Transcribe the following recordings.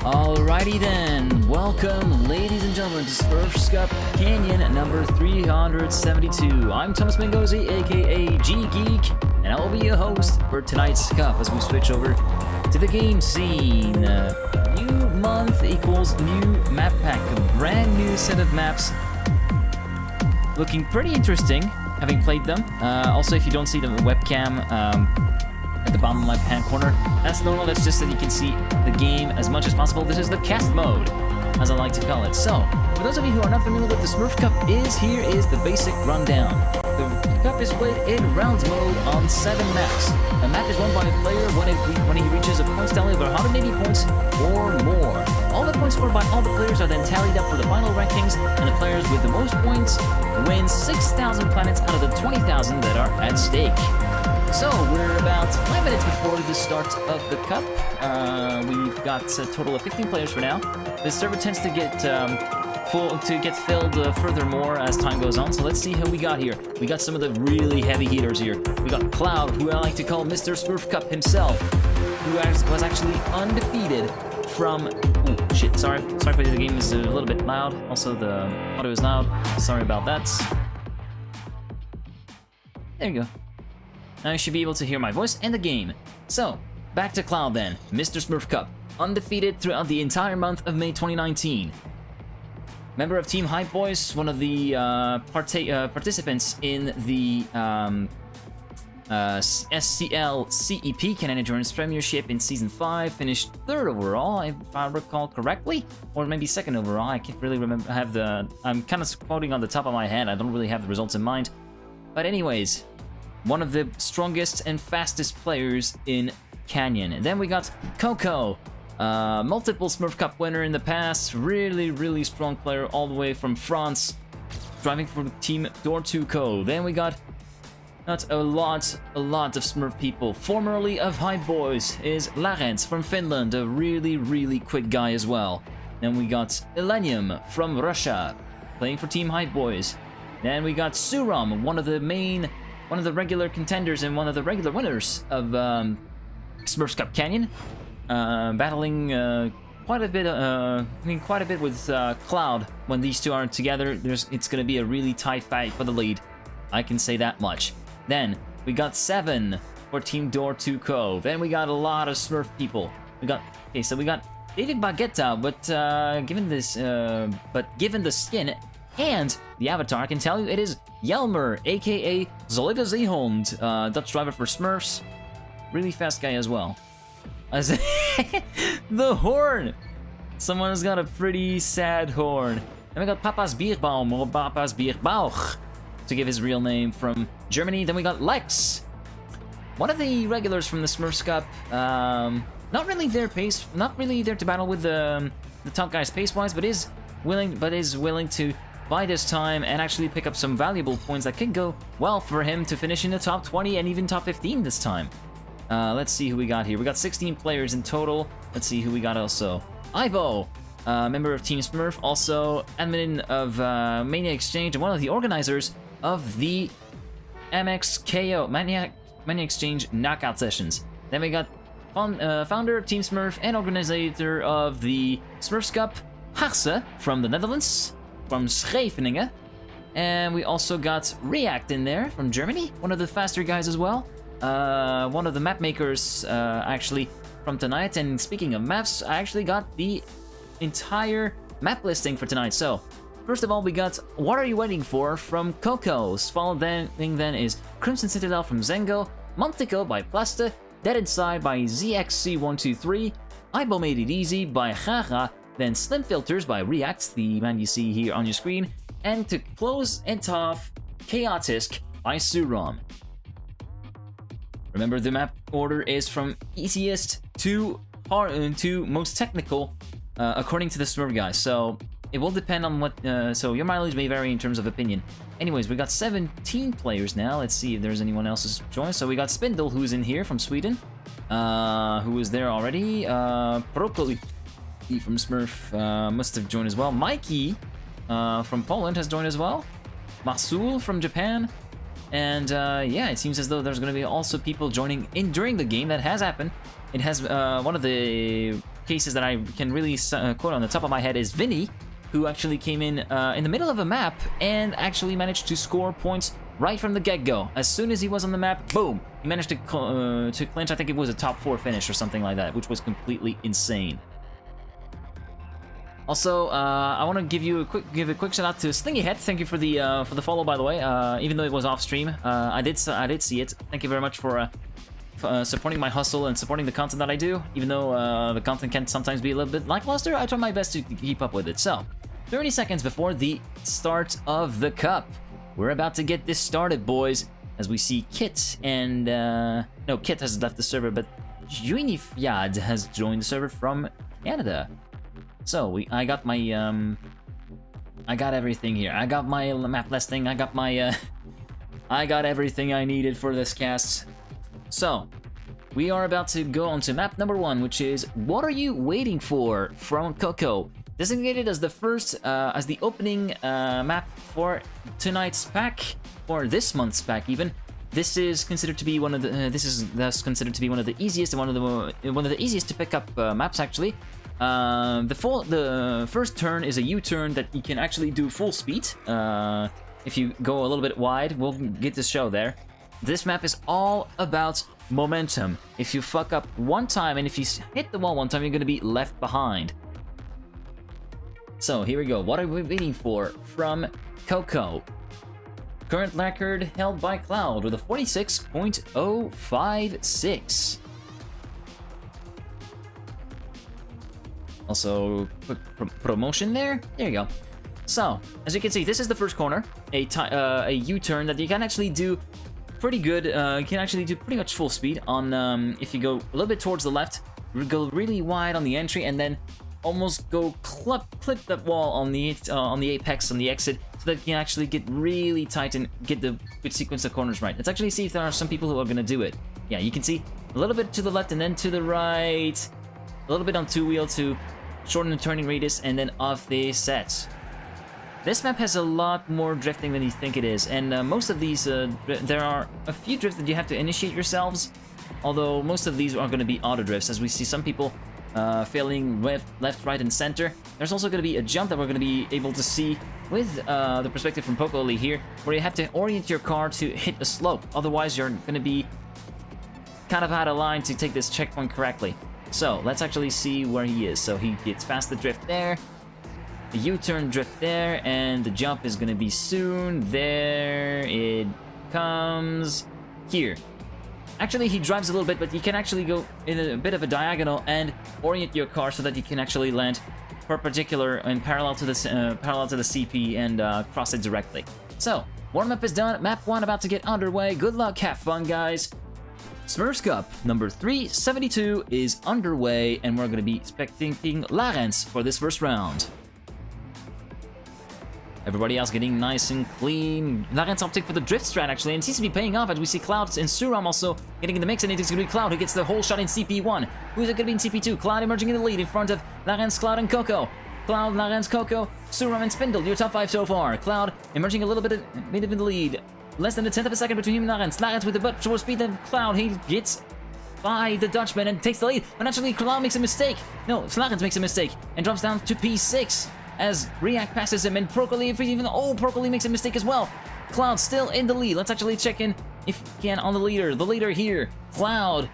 Alrighty then, welcome ladies and gentlemen to SmurfScup Canyon number 372. I'm Thomas Mangozi, aka G-Geek, and I'll be your host for tonight's Cup as we switch over to the game scene. New month equals new map pack, a brand new set of maps. Looking pretty interesting, having played them. Also, if you don't see the webcam, at the bottom left-hand corner, that's normal. That's just so you can see the game as much as possible. This is the cast mode, as I like to call it. So, for those of you who are not familiar with the Smurf Cup, here is the basic rundown. The Cup is played in rounds mode on 7 maps. A map is won by a player when he reaches a points tally of 180 points or more. All the points scored by all the players are then tallied up for the final rankings, and the players with the most points win 6,000 planets out of the 20,000 that are at stake. So, we're about 5 minutes before the start of the Cup. We've got a total of 15 players for now. The server tends to get filled furthermore as time goes on, so let's see who we got here. We got some of the really heavy hitters here. We got Cloud, who I like to call Mr. SmurfCup himself, who was actually undefeated from... Oh, shit, sorry for the game is a little bit loud. Also, the audio is loud. Sorry about that. There you go. Now you should be able to hear my voice and the game. So, back to Cloud then. Mr. SmurfCup, undefeated throughout the entire month of May 2019. Member of Team Hype Boys, one of the participants in the SCL CEP Canadian Endurance Premiership in Season 5, finished 3rd overall, if I recall correctly, or maybe 2nd overall. I can't really remember. I'm kind of quoting on the top of my head. I don't really have the results in mind. But anyways, one of the strongest and fastest players in Canyon. And then we got Coco, multiple Smurf Cup winner in the past, really strong player all the way from France, driving for Team Door2Co. Then we got a lot of Smurf people. Formerly of Hype Boys is Larens from Finland, a really quick guy as well. Then we got Elenium from Russia, playing for Team Hype Boys. Then we got Suram, one of the regular contenders and one of the regular winners of SmurfScup Canyon, battling quite a bit with Cloud. When these two are together, it's going to be a really tight fight for the lead. I can say that much. Then we got 7 for Team Door2Co. Then we got a lot of Smurf people. We got David Baguetta, but given the skin and the avatar, I can tell you it is Jelmer, aka Zolida Zeehond, Dutch driver for Smurfs. Really fast guy as well. The horn! Someone has got a pretty sad horn. Then we got Papa's Bierbaum, or Papa's Bierbauch, to give his real name, from Germany. Then we got Lex, one of the regulars from the Smurfs Cup. Not really there to battle with the top guys pace-wise, but is willing to buy this time and actually pick up some valuable points that could go well for him to finish in the top 20 and even top 15 this time. Let's see who we got here. We got 16 players in total. Let's see who we got also. Ivo, member of Team Smurf, also admin of Mania Exchange and one of the organizers of the MXKO, Mania Exchange knockout sessions. Then we got founder of Team Smurf and organizer of the SmurfScup, Hasse from the Netherlands, from Scheveningen. And we also got React in there from Germany, one of the faster guys as well. One of the map makers actually from tonight. And speaking of maps, I actually got the entire map listing for tonight. So first of all, we got What Are You Waiting For from Coco's. Followed then is Crimson Citadel from Zengo, Montico by Plasta, Dead Inside by ZXC123, Ibo Made It Easy by Gaga, then Slim Filters by React, the man you see here on your screen, and to close it off, Chaotisk by Suram. Remember, the map order is from easiest to most technical, according to the Smurf guys. So it will depend on what. So your mileage may vary in terms of opinion. Anyways, we got 17 players now. Let's see if there's anyone else who's joined. So we got Spindle, who's in here from Sweden, who was there already. Prokoli from Smurf must have joined as well. Mikey from Poland has joined as well. Masul from Japan. And yeah, it seems as though there's going to be also people joining in during the game. That has happened. It has one of the cases that I can really quote on the top of my head is Vinny, who actually came in the middle of a map and actually managed to score points right from the get-go. As soon as he was on the map, boom, he managed to clinch. I think it was a top 4 finish or something like that, which was completely insane. Also, I want to give a quick shout out to Slingyhead. Thank you for the follow, by the way. Even though it was off stream, I did see it. Thank you very much for supporting my hustle and supporting the content that I do. Even though the content can sometimes be a little bit lackluster, I try my best to keep up with it. So, 30 seconds before the start of the cup, we're about to get this started, boys. As we see Kit and no, Kit has left the server, but Junifjad has joined the server from Canada. So I got my I got everything here. I got my map listing. I got my I got everything I needed for this cast. So we are about to go on to map number 1, which is What Are You Waiting For from Coco, designated as the first as the opening map for tonight's pack, or this month's pack even. This is considered to be one of the this is thus considered to be one of the easiest and one of the easiest to pick up maps actually. The first turn is a U-turn that you can actually do full speed. If you go a little bit wide, we'll get to show there. This map is all about momentum. If you fuck up one time and if you hit the wall one time, you're gonna be left behind. So here we go. What are we waiting for from Coco? Current record held by Cloud with a 46.056. Also, quick promotion there. There you go. So, as you can see, this is the first corner, a U-turn that you can actually do pretty good. You can actually do pretty much full speed on. If you go a little bit towards the left, go really wide on the entry, and then almost go clip that wall on the apex, on the exit, so that you can actually get really tight and get the good sequence of corners right. Let's actually see if there are some people who are gonna do it. Yeah, you can see a little bit to the left and then to the right, a little bit on 2-wheel to shorten the turning radius, and then off they set. This map has a lot more drifting than you think it is, and most of these, there are a few drifts that you have to initiate yourselves, although most of these are going to be auto drifts, as we see some people failing left, right, and center. There's also going to be a jump that we're going to be able to see with the perspective from Pokoli here, where you have to orient your car to hit a slope, otherwise you're going to be kind of out of line to take this checkpoint correctly. So, let's actually see where he is. So, he gets past the drift there, the U-turn drift there, and the jump is going to be soon. There it comes. Here. Actually, he drives a little bit, but you can actually go in a bit of a diagonal and orient your car so that you can actually land perpendicular and parallel to the CP and cross it directly. So, warm-up is done. Map 1 about to get underway. Good luck, have fun, guys. SmurfScup number 372 is underway, and we're going to be spectating Larens for this first round. Everybody else getting nice and clean. Larens opting for the drift strat actually, and seems to be paying off as we see Cloud and Suram also getting in the mix, and it's going to be Cloud who gets the whole shot in CP1. Who's it going to be in CP2? Cloud emerging in the lead in front of Larens, Cloud, and Coco. Cloud, Larens, Coco, Suram, and Spindle, your top 5 so far. Cloud emerging a little bit in the lead. Less than a tenth of a second between him and Larens. Larens with the butt towards speed and Cloud. He gets by the Dutchman and takes the lead. But actually, Cloud makes a mistake. No, Larens makes a mistake and drops down to P6 as React passes him. And Procoli, Procoli makes a mistake as well. Cloud still in the lead. Let's actually check in, if we can, on the leader. The leader here, Cloud.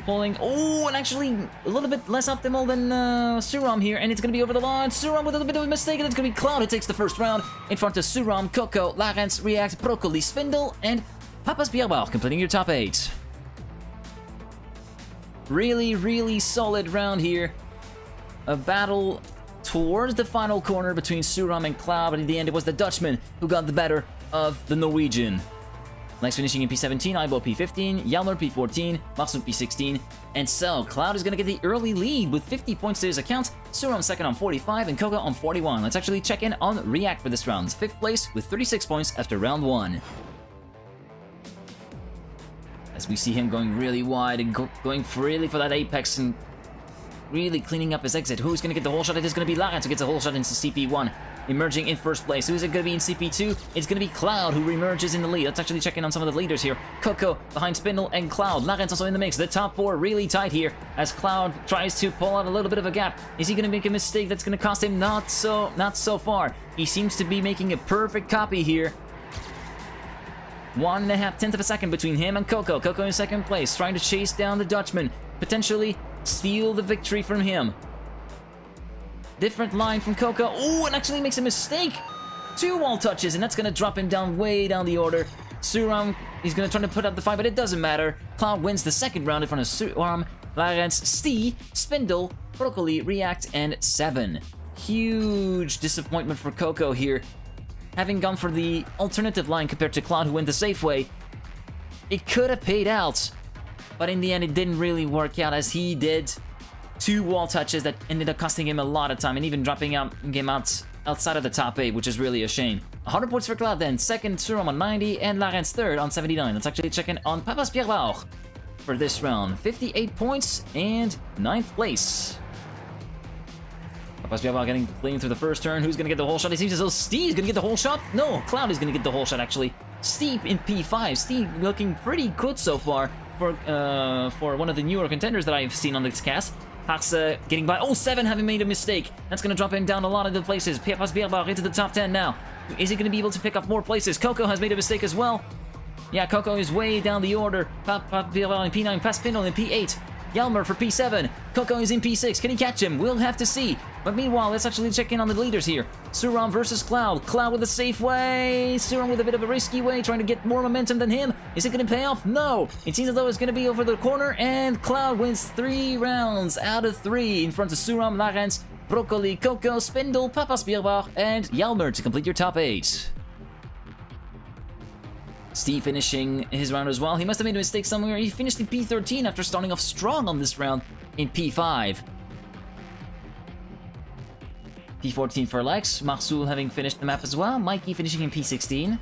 Pulling, and actually a little bit less optimal than Suram here, and it's going to be over the line. Suram with a little bit of a mistake, and it's going to be Cloud who takes the first round in front of Suram, Coco, Larens, React, Procoli, Spindle, and Papas Bierbauch completing your top 8. Really, really solid round here. A battle towards the final corner between Suram and Cloud, but in the end it was the Dutchman who got the better of the Norwegian. Next finishing in P17, Ibo P15, Yalmer P14, Marsum P16, and so Cloud is going to get the early lead with 50 points to his account, Suram second on 45, and Coco on 41. Let's actually check in on React for this round. 5th place with 36 points after round 1. As we see him going really wide and going really for that apex and really cleaning up his exit. Who's going to get the whole shot? It is going to be Larens who gets a whole shot into CP1, emerging in first place. Who's it going to be in CP2? It's going to be Cloud who reemerges in the lead. Let's actually check in on some of the leaders here. Coco behind Spindle and Cloud. Larens also in the mix. The top four really tight here as Cloud tries to pull out a little bit of a gap. Is he going to make a mistake that's going to cost him? Not so far. He seems to be making a perfect copy here. 1.5 tenths of a second between him and Coco. Coco in second place, trying to chase down the Dutchman, potentially steal the victory from him. Different line from Coco. Oh, and actually makes a mistake. 2 wall touches, and that's going to drop him down way down the order. Suram, he's going to try to put up the fight, but it doesn't matter. Cloud wins the second round in front of Suram, Larens, Stee, Spindle, Broccoli, React, and 7. Huge disappointment for Coco here. Having gone for the alternative line compared to Cloud, who went the safe way, it could have paid out. But in the end, it didn't really work out as he did 2 wall touches that ended up costing him a lot of time and even dropping him outside of the top 8, which is really a shame. 100 points for Cloud then. Second, Suram on 90, and Larens third on 79. Let's actually check in on Papas Bierbauch for this round. 58 points and 9th place. Papas Bierbauch getting clean through the first turn. Who's going to get the whole shot? It seems as though Steve's going to get the whole shot. No, Cloud is going to get the whole shot, actually. Steve in P5. Steve looking pretty good so far for one of the newer contenders that I've seen on this cast. Haxa getting by. Oh, 7 having made a mistake. That's going to drop him down a lot of the places. Papas Bierbauch into the top 10 now. Is he going to be able to pick up more places? Coco has made a mistake as well. Yeah, Coco is way down the order. Papas Bierbauch in P9. Paspindle in P8. Yalmer for P7. Coco is in P6. Can he catch him? We'll have to see. But meanwhile, let's actually check in on the leaders here. Suram versus Cloud. Cloud with a safe way. Suram with a bit of a risky way, trying to get more momentum than him. Is it going to pay off? No. It seems as though it's going to be over the corner, and Cloud wins 3 rounds out of 3 in front of Suram, Larens, Broccoli, Coco, Spindle, Papas Bierbauch, and Yalmer to complete your top 8. Steve finishing his round as well. He must have made a mistake somewhere. He finished in P13 after starting off strong on this round in P5. P14 for Lex. Marsul having finished the map as well. Mikey finishing in P16.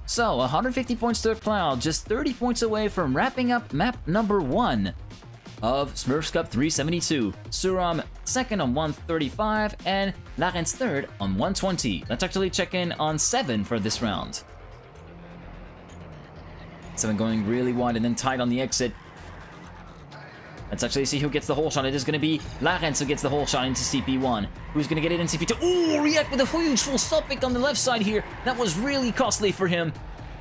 So, 150 points to Cloud. Just 30 points away from wrapping up map number 1 of SmurfScup 372. Suram second on 135 and Larens third on 120. Let's actually check in on 7 for this round. 7 going really wide and then tight on the exit. Let's actually see who gets the whole shot. It is going to be Larens who gets the whole shot into CP1. Who's going to get it in CP2? Oh, React with a huge full stop pick on the left side here. That was really costly for him.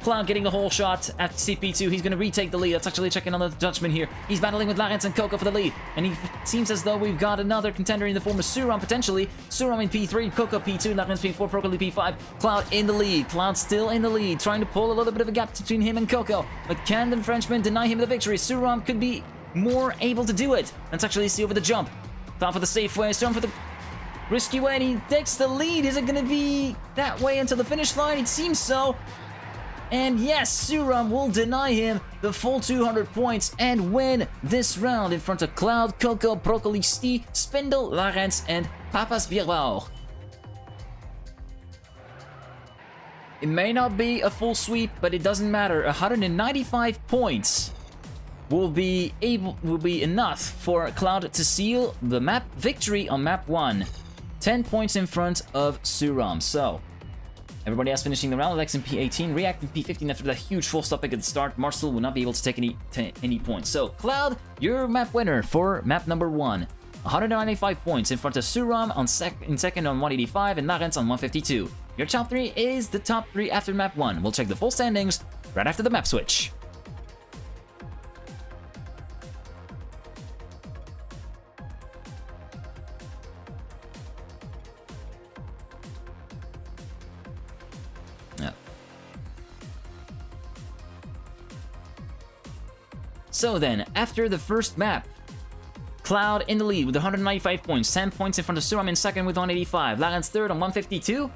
Cloud getting the whole shot at CP2. He's going to retake the lead. Let's actually check in on the Dutchman here. He's battling with Larens and Coco for the lead. And he seems as though we've got another contender in the form of Suram, potentially. Suram in P3, Coco P2, Larens P4, Broccoli P5. Cloud in the lead. Cloud still in the lead, trying to pull a little bit of a gap between him and Coco. But can the Frenchman deny him the victory? Suram could be more able to do it. Let's actually see over the jump. Thought for the safe way, Suram for the risky way, and he takes the lead. Is it going to be that way until the finish line? It seems so. And yes, Suram will deny him the full 200 points and win this round in front of Cloud, Coco, Broccoli, Stee, Spindle, Larens, and Papas Bierbauch. It may not be a full sweep, but it doesn't matter. 195 points will be enough for Cloud to seal the map victory on map 1. 10 points in front of Suram. So everybody else finishing the round. Lex in P18, React in P15 after that huge full stop pick at the start. Marcel will not be able to take any points. So, Cloud, you're map winner for map number 1. 195 points in front of Suram in second on 185 and Larens on 152. Your top 3 is the top 3 after map 1. We'll check the full standings right after the map switch. So then, after the first map, Cloud in the lead with 195 points, 10 points in front of Suram in second with 185, Larens third on 152,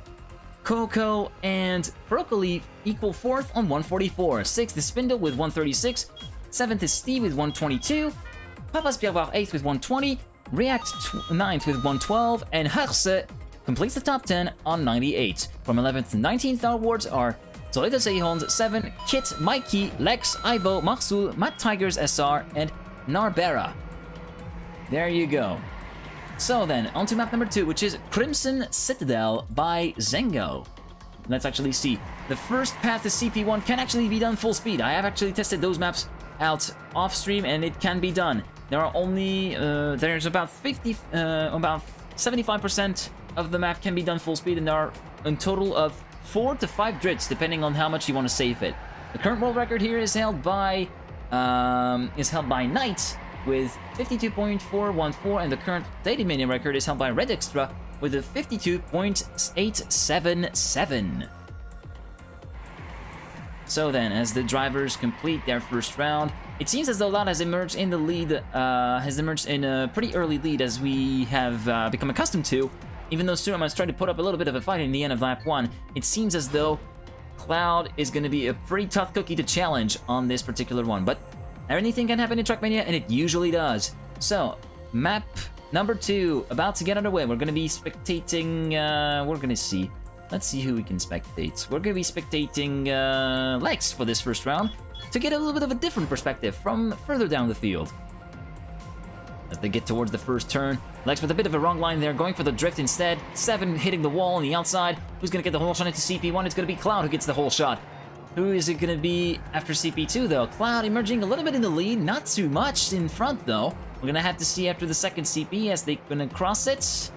Coco and Broccoli equal fourth on 144, sixth is Spindle with 136, seventh is Steve with 122, Papas Bierbauch 8th with 120, React 9th with 112, and Harse completes the top 10 on 98. From 11th to 19th, our awards are Solida Zeehond, 7, Kit, Mikey, Lex, Ibo, Marsul, Matt Tigers SR, and Narbera. There you go. So then, on to map number 2, which is Crimson Citadel by Zengo. Let's actually see. The first path to CP1 can actually be done full speed. I have actually tested those maps out off stream, and it can be done. There are only there's about 75% of the map can be done full speed, and there are a total of 4 to 5 drifts depending on how much you want to save it. The current world record here is held by Knight with 52.414, and the current daily mania record is held by Red Extra with a 52.877. So then, as the drivers complete their first round, it seems as though Loud has emerged in the lead, has emerged in a pretty early lead, as we have become accustomed to. Even though Suram has tried to put up a little bit of a fight in the end of lap 1, it seems as though Cloud is going to be a pretty tough cookie to challenge on this particular one. But anything can happen in Trackmania, and it usually does. So, map number 2, about to get underway. We're going to be spectating, we're going to see. Let's see who we can spectate. We're going to be spectating Lex for this first round to get a little bit of a different perspective from further down the field. As they get towards the first turn, Lex with a bit of a wrong line there, going for the drift instead. 7 hitting the wall on the outside. Who's going to get the whole shot into CP1? It's going to be Cloud who gets the whole shot. Who is it going to be after CP2, though? Cloud emerging a little bit in the lead, not too much in front, though. We're going to have to see after the second CP as they're going to cross it.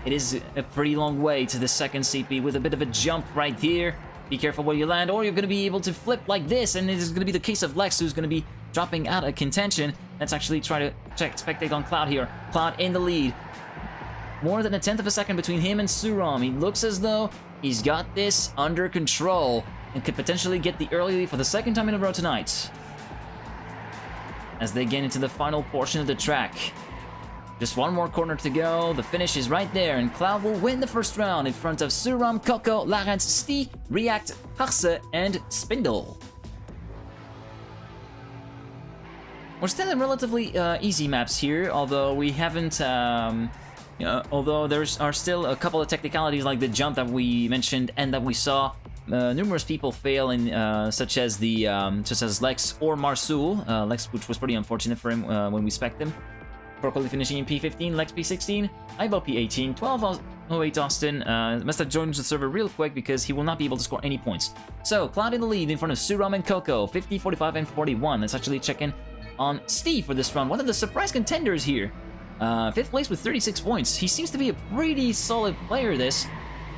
It is a pretty long way to the second CP with a bit of a jump right here. Be careful where you land, or you're going to be able to flip like this, and it is going to be the case of Lex, who's going to be dropping out of contention. Let's actually try to spectate on Cloud here. Cloud in the lead. More than a tenth of a second between him and Suram. He looks as though he's got this under control and could potentially get the early lead for the second time in a row tonight. As they get into the final portion of the track. Just one more corner to go. The finish is right there, and Cloud will win the first round in front of Suram, Coco, Larens, Sti, React, Harse, and Spindle. We're still in relatively easy maps here, although we haven't... although there are still a couple of technicalities like the jump that we mentioned and that we saw numerous people fail in, such as Lex or Marsul. Lex, which was pretty unfortunate for him when we spec'd him. Broccoli finishing in P15, Lex P16, Ibo P18, 1208 Austin. Must have joined the server real quick because he will not be able to score any points. So, Cloud in the lead in front of Suram and Coco, 50, 45, and 41. Let's actually check in on Steve for this run. One of the surprise contenders here. 5th place with 36 points. He seems to be a pretty solid player, this.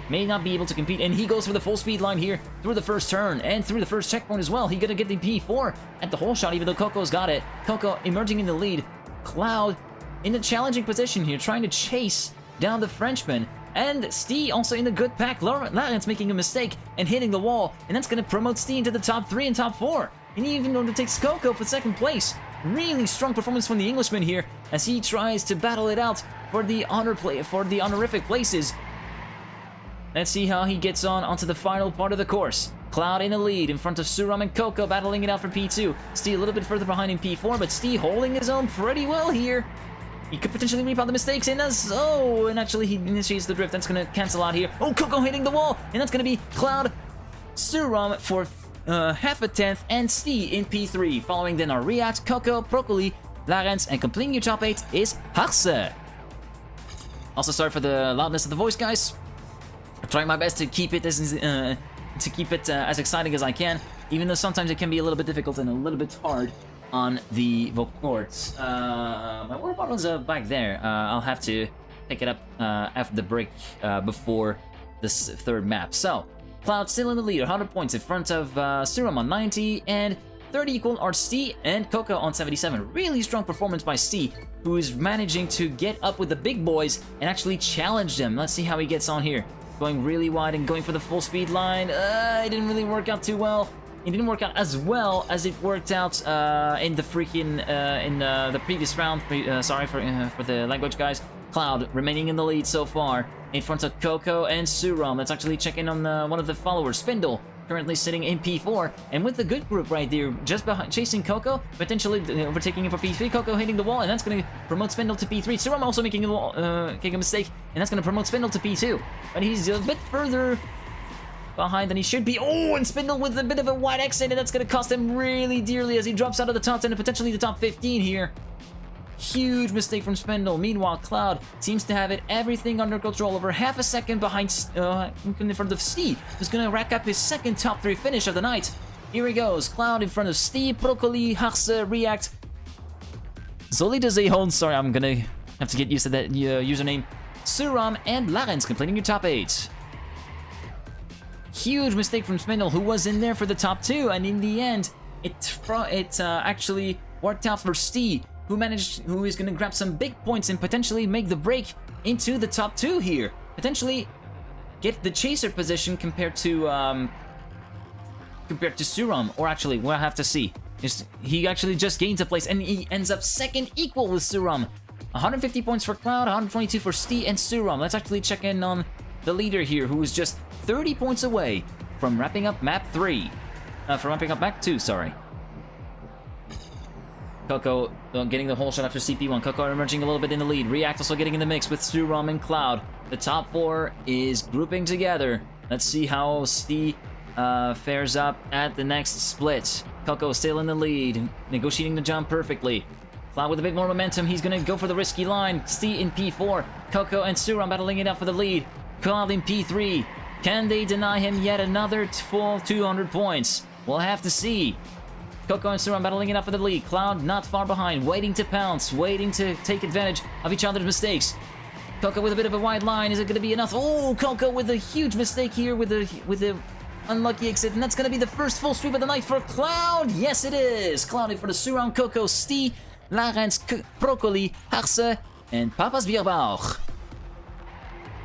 May not be able to compete, and he goes for the full speed line here through the first turn and through the first checkpoint as well. He's gonna get the P4 at the whole shot, even though Coco's got it. Coco emerging in the lead. Cloud in a challenging position here, trying to chase down the Frenchman. And Steve also in a good pack. Larens making a mistake and hitting the wall, and that's gonna promote Steve into the top 3 and top 4. And he even overtakes Coco for 2nd place. Really strong performance from the Englishman here as he tries to battle it out for the honorific places. Let's see how he gets onto the final part of the course. Cloud in the lead in front of Suram and Coco, battling it out for P2. Steve a little bit further behind in P4, but Steve holding his own pretty well here. He could potentially reap out the mistakes, and and actually he initiates the drift. That's going to cancel out here. Oh, Coco hitting the wall, and that's going to be Cloud, Suram for half a tenth, and Steve in P3. Following then are React, Coco, Broccoli, Larens, and completing your top 8 is Harse. Also, sorry for the loudness of the voice, guys. I'm trying my best to keep it as exciting as I can, even though sometimes it can be a little bit difficult and a little bit hard on the vocal cords. My water bottle's back there. I'll have to pick it up after the break before this third map. So, Cloud still in the lead, 100 points in front of Suram on 90, and 30 equal are Steve and Coco on 77. Really strong performance by Steve, who is managing to get up with the big boys and actually challenge them. Let's see how he gets on here. Going really wide and going for the full speed line. It didn't really work out too well. It didn't work out as well as it worked out in the previous round. Sorry for the language, guys. Cloud remaining in the lead so far in front of Coco and Suram. Let's actually check in on one of the followers, Spindle, currently sitting in P4, and with the good group right there, just behind, chasing Coco, potentially overtaking him for P3. Coco hitting the wall, and that's going to promote Spindle to P3. Suram also making a mistake, and that's going to promote Spindle to P2. But he's a bit further behind than he should be. Oh, and Spindle with a bit of a wide exit, and that's going to cost him really dearly as he drops out of the top 10 and potentially the top 15 here. Huge mistake from Spindle. Meanwhile, Cloud seems to have everything under control. Over half a second behind, in front of Steve, who's gonna rack up his second top 3 finish of the night. Here he goes. Cloud in front of Steve, Broccoli, Harse, React, Zolida Zehon. Sorry, I'm gonna have to get used to that username. Suram and Larens completing your top 8. Huge mistake from Spindle, who was in there for the top 2, and in the end, it actually worked out for Steve, who is going to grab some big points and potentially make the break into the top 2 here. Potentially get the chaser position compared to Suram, or actually we'll have to see. He actually just gains a place and he ends up second equal with Suram. 150 points for Cloud, 122 for Steve and Suram. Let's actually check in on the leader here, who is just 30 points away from wrapping up map 3. From wrapping up map 2, sorry. Coco getting the whole shot after CP1. Coco emerging a little bit in the lead. React also getting in the mix with Suram and Cloud. The top 4 is grouping together. Let's see how Steve fares up at the next split. Coco still in the lead, negotiating the jump perfectly. Cloud with a bit more momentum, he's gonna go for the risky line. Steve in P4, Coco and Suram battling it out for the lead. Cloud in P3. Can they deny him yet another full 200 points? We'll have to see. Coco and Suram battling it out for the lead. Cloud not far behind, waiting to pounce, waiting to take advantage of each other's mistakes. Coco with a bit of a wide line, is it gonna be enough? Oh, Coco with a huge mistake here with the unlucky exit, and that's gonna be the first full sweep of the night for Cloud. Yes, it is. Cloud in for the Suram, Coco, Steve, Larens, Broccoli, Harse, and Papas Bierbauch.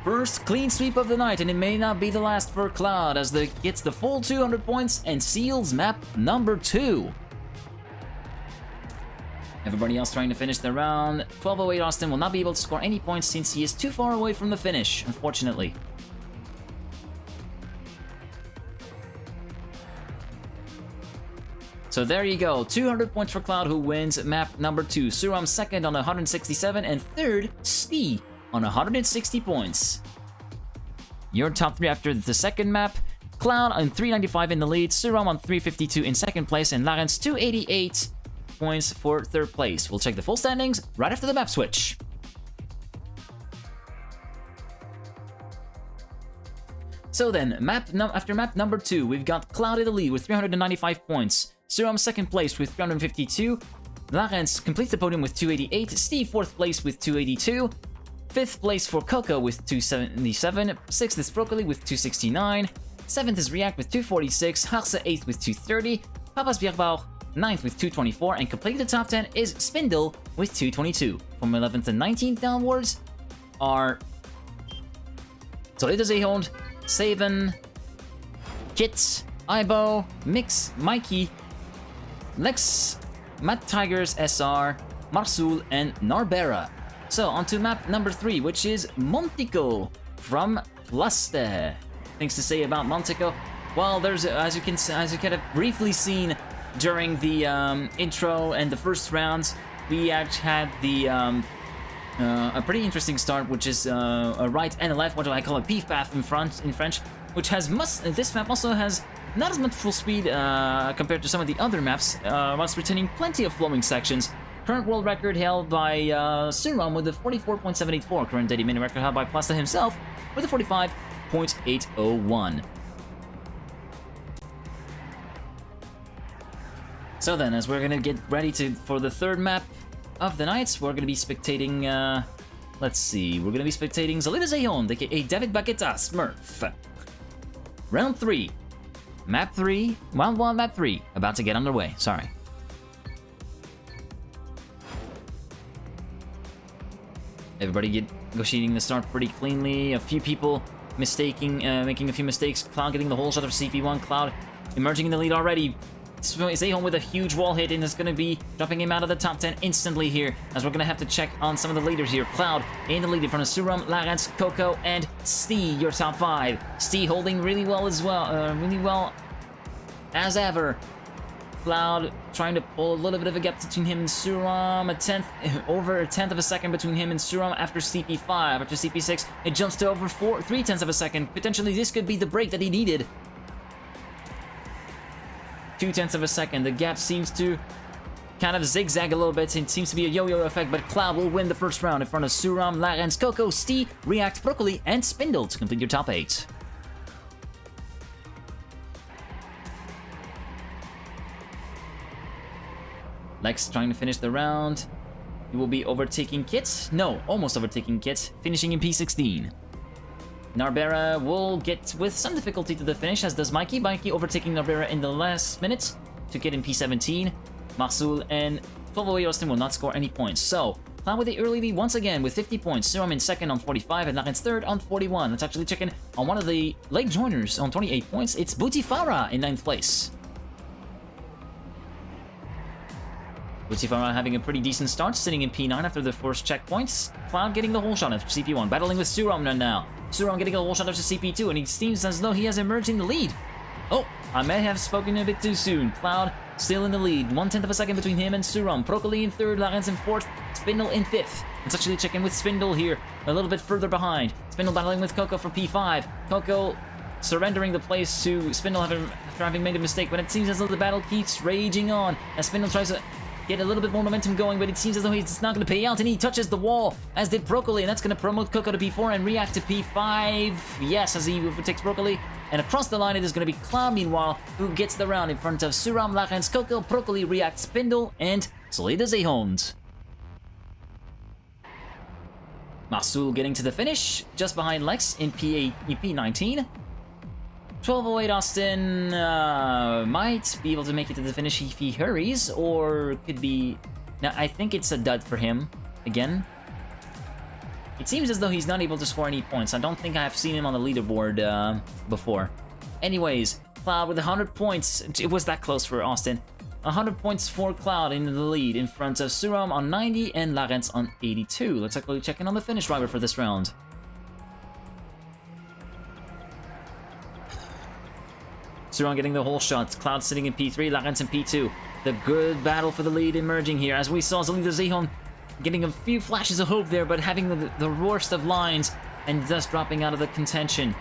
First clean sweep of the night, and it may not be the last for Cloud, as it gets the full 200 points and seals map number 2. Everybody else trying to finish the round. 12:08 Austin will not be able to score any points since he is too far away from the finish, unfortunately. So there you go, 200 points for Cloud, who wins map number 2. Suram second on 167, and third, Steve on 160 points. Your top 3 after the second map: Cloud on 395 in the lead, Suram on 352 in second place, and Larens 288 points for third place. We'll check the full standings right after the map switch. So then, after map number 2, we've got Cloud in the lead with 395 points, Suram second place with 352, Larens completes the podium with 288, Steve fourth place with 282, 5th place for Coco with 277, 6th is Broccoli with 269, 7th is React with 246, Harse 8th with 230, Papas Bierbauch 9th with 224, and completing the top 10 is Spindle with 222. From 11th and 19th downwards are Solida Zehond, Saven, Kit, Ibo, Mix, Mikey, Lex, Matt Tigers, SR, Marsul, and Narbera. So, on to map number 3, which is Montico from Plaste. Things to say about Montico? Well, there's, as you can have briefly seen during the intro and the first rounds, we actually had the a pretty interesting start, which is a right and a left, what do I call it, beef path in French, which has this map also has not as much full speed compared to some of the other maps, whilst retaining plenty of flowing sections. Current world record held by Suram with a 44.784. Current daily mini record held by Plasta himself with a 45.801. So then, as we're gonna get ready for the third map of the night, we're gonna be spectating. Let's see, we're gonna be spectating Zolida Zehond, aka David Baguetta, Smurf. Round 3, map 3, round 1, map 3, about to get underway. Sorry. Everybody negotiating the start pretty cleanly. A few people making a few mistakes. Cloud getting the whole shot of CP1. Cloud emerging in the lead already. Zehond with a huge wall hit, and is going to be dropping him out of the top 10 instantly here, as we're going to have to check on some of the leaders here. Cloud in the lead in front of Suram, Larens, Coco, and Steve, your top 5. Steve holding really well as ever. Cloud trying to pull a little bit of a gap between him and Suram, over a tenth of a second between him and Suram after CP5. After CP6, it jumps to over 3/10 of a second. Potentially, this could be the break that he needed. 2/10 of a second. The gap seems to kind of zigzag a little bit. It seems to be a yo-yo effect, but Cloud will win the first round in front of Suram, Larens, Coco, Stee, React, Broccoli, and Spindle to complete your top 8. Lex trying to finish the round. He will be overtaking Kit. No, almost overtaking Kit, finishing in P16. Narbera will get with some difficulty to the finish, as does Mikey. Mikey overtaking Narbera in the last minute to get in P17. Marsul and 1208 Austin will not score any points. So, Cloud with the early lead once again with 50 points. Suram in second on 45 and Larens third on 41. Let's actually check in on one of the late joiners on 28 points. It's Bootifara in 9th place. Bootifara having a pretty decent start, sitting in P9 after the first checkpoints. Cloud getting the whole shot after CP1, battling with Suram now. Suram getting a whole shot after CP2, and it seems as though he has emerged in the lead. Oh, I may have spoken a bit too soon. Cloud still in the lead, 1/10 of a second between him and Suram. Broccoli in 3rd, Larens in 4th, Spindle in 5th. Let's actually check in with Spindle here, a little bit further behind. Spindle battling with Coco for P5. Coco surrendering the place to Spindle after having made a mistake, but it seems as though the battle keeps raging on as Spindle tries to get a little bit more momentum going, but it seems as though he's not going to pay out, and he touches the wall, as did Broccoli, and that's going to promote Coco to P4 and React to P5. Yes, as he overtakes Broccoli, and across the line it is going to be Cloud, meanwhile, who gets the round in front of Suram, Larens, Coco, Broccoli, React, Spindle, and Solida Zehond. Marsul getting to the finish, just behind Lex in P19. 1208 Austin might be able to make it to the finish if he hurries, or could be... Now, I think it's a dud for him, again. It seems as though he's not able to score any points. I don't think I've seen him on the leaderboard before. Anyways, Cloud with 100 points. It was that close for Austin. 100 points for Cloud in the lead, in front of Suram on 90 and Larens on 82. Let's actually check in on the finish driver for this round. Suram getting the whole shot, Cloud sitting in P3, Larens in P2. The good battle for the lead emerging here, as we saw Solida Zehond getting a few flashes of hope there, but having the worst of lines and thus dropping out of the contention.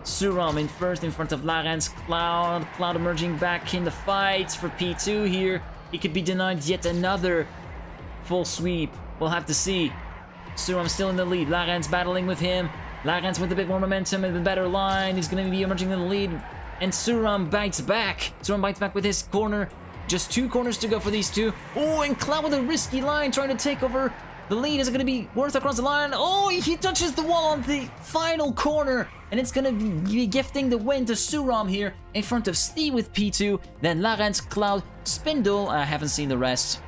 Suram in first in front of Larens, Cloud emerging back in the fight for P2 here. He could be denied yet another full sweep. We'll have to see. Suram still in the lead, Larens battling with him. Larens with a bit more momentum and a better line. He's going to be emerging in the lead. And Suram bites back. Suram bites back with his corner. Just 2 corners to go for these two. Oh, and Cloud with a risky line trying to take over the lead. Is it going to be worth across the line? Oh, he touches the wall on the final corner. And it's going to be gifting the win to Suram here in front of Stee with P2. Then Larens, Cloud, Spindle. I haven't seen the rest.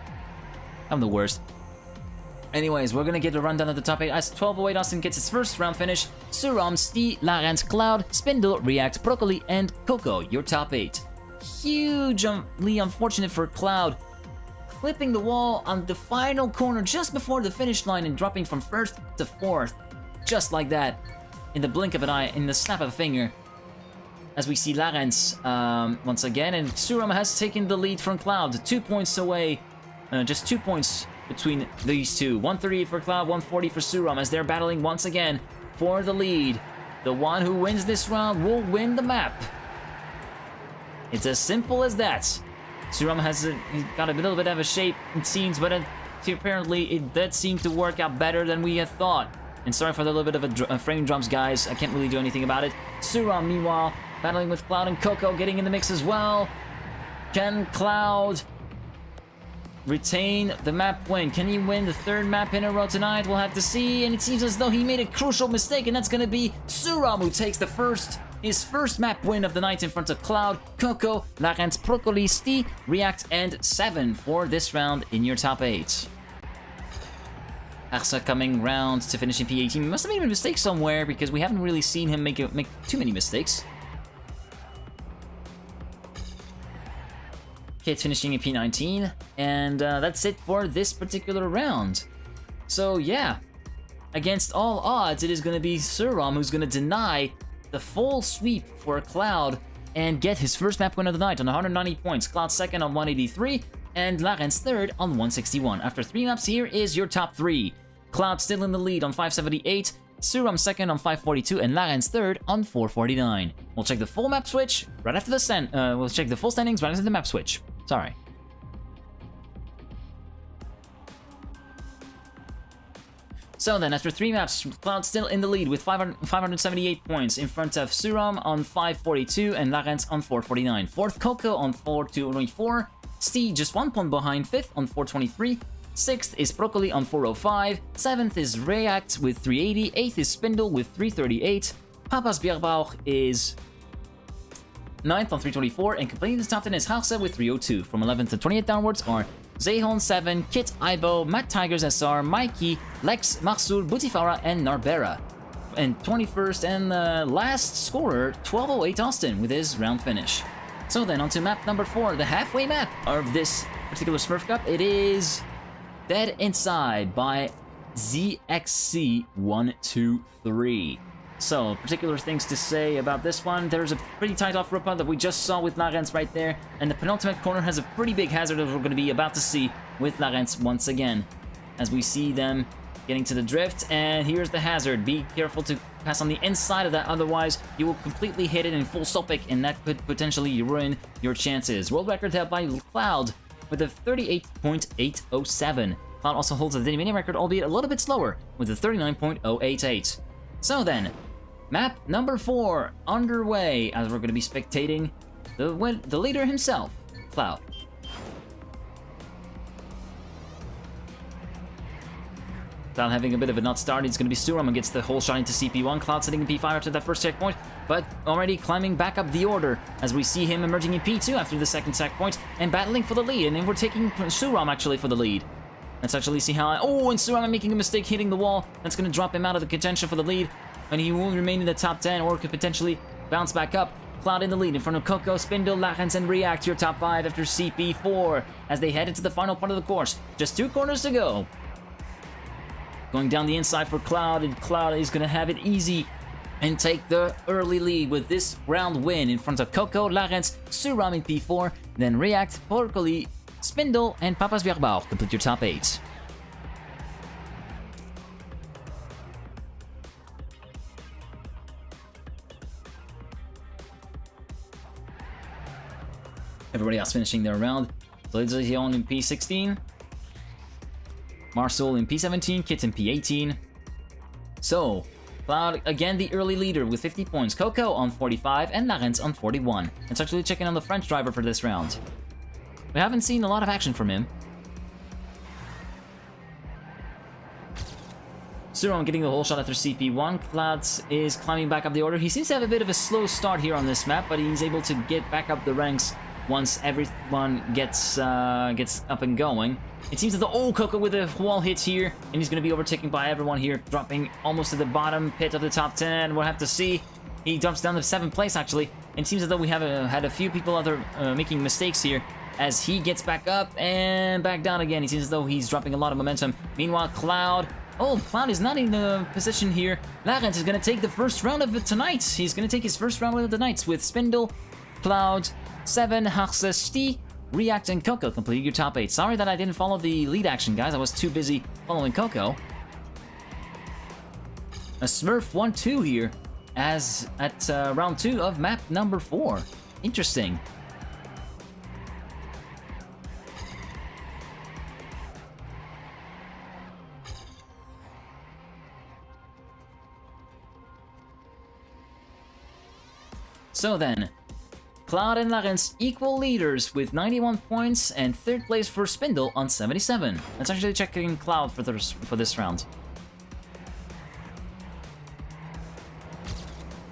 I'm the worst. Anyways, we're gonna get a rundown of the top 8 as 1208 Austin gets its first round finish. Suram, Stee, Larens, Cloud, Spindle, React, Broccoli, and Coco, your top 8. Hugely unfortunate for Cloud, clipping the wall on the final corner just before the finish line and dropping from 1st to 4th. Just like that, in the blink of an eye, in the snap of a finger. As we see Larens once again, and Suram has taken the lead from Cloud, 2 points away, just 2 points between these two. 138 for Cloud, 140 for Suram, as they're battling once again for the lead. The one who wins this round will win the map. It's as simple as that. Suram has he's got a little bit of a shape, it seems, but apparently it did seem to work out better than we had thought. And sorry for the little bit of a frame drops, guys. I can't really do anything about it. Suram, meanwhile, battling with Cloud and Coco, getting in the mix as well. Can Cloud retain the map win? Can he win the 3rd map in a row tonight? We'll have to see. And it seems as though he made a crucial mistake, and that's going to be Suram, who takes his first map win of the night in front of Cloud, Coco, Larens, Broccoli, Stee, React, and 7 for this round in your top 8. Arsa coming round to finish in P18. He must have made a mistake somewhere, because we haven't really seen him make too many mistakes. Kit finishing in P19, and that's it for this particular round. So yeah, against all odds, it is going to be Suram who's going to deny the full sweep for Cloud and get his first map win of the night on 190 points. Cloud second on 183, and Larens third on 161. After 3 maps, here is your top 3. Cloud still in the lead on 578, Suram second on 542, and Larens third on 449. We'll check the full map switch right after the we'll check the full standings right after the map switch. Sorry. So then, after 3 maps, Cloud still in the lead with 578 points in front of Suram on 542 and Larens on 449. 4th, Coco on 424. Steve just 1 point behind 5th on 423. 6th is Broccoli on 405. 7th is React with 380. 8th is Spindle with 338. Papa's Bierbauch is 9th on 324. And completing the top 10 is Hausa with 302. From 11th to 28th downwards are Zehon 7, Kit Ibo, Matt Tigers SR, Mikey, Lex, Marsul, Butifara, and Narbera. And 21st and the last scorer, 1208 Austin, with his round finish. So then, on to map number 4, the halfway map of this particular Smurf Cup. It is Dead Inside by ZXC123. So, particular things to say about this one. There's a pretty tight off-road that we just saw with Larens right there, and the penultimate corner has a pretty big hazard that we're going to be about to see with Larens once again. As we see them getting to the drift, and here's the hazard. Be careful to pass on the inside of that, otherwise you will completely hit it in full Sopic, and that could potentially ruin your chances. World record held by Cloud with a 38.807. Cloud also holds the mini record, albeit a little bit slower, with a 39.088. So then, map number 4 underway, as we're going to be spectating the leader himself, Cloud. Cloud having a bit of a nut start. It's going to be Suram and gets the whole shot into CP1. Cloud sitting in P5 after that first checkpoint, but already climbing back up the order as we see him emerging in P2 after the second checkpoint and battling for the lead. And then we're taking Suram actually for the lead. Let's actually see how... Oh, and Suram making a mistake hitting the wall. That's going to drop him out of the contention for the lead. And he will remain in the top 10 or could potentially bounce back up. Cloud in the lead in front of Coco, Spindle, Lachens, and React, your top 5 after CP4 as they head into the final part of the course. Just 2 corners to go. Going down the inside for Cloud, and Cloud is going to have it easy and take the early lead with this round win in front of Coco, Lachens, Suram in P4, then React, Porcoli, Spindle, and Papa's Bierbauch complete your top 8. Everybody else finishing their round. Zolizion in P16. Marcel in P17, Kit in P18. So, Cloud, again the early leader with 50 points. Coco on 45 and Larens on 41. Let's actually check in on the French driver for this round. We haven't seen a lot of action from him. Suram getting the whole shot after CP1. Cloud is climbing back up the order. He seems to have a bit of a slow start here on this map, but he's able to get back up the ranks once everyone gets up and going. It seems that the old Coco with a wall hit here, and he's going to be overtaken by everyone here, dropping almost to the bottom pit of the top 10. We'll have to see. He jumps down to 7th place, actually. And it seems as though we have had a few people making mistakes here as he gets back up and back down again. He seems as though he's dropping a lot of momentum. Meanwhile, Cloud... Oh, Cloud is not in the position here. Larens is going to take the first round of it tonight. He's going to take his first round of the night with Spindle, Cloud, 7, Harse, Sti, React, and Coco completing your top 8. Sorry that I didn't follow the lead action, guys. I was too busy following Coco. A Smurf 1-2 here as at round 2 of map number 4. Interesting. So then, Cloud and Larens equal leaders with 91 points and 3rd place for Spindle on 77. Let's actually check in Cloud for this round.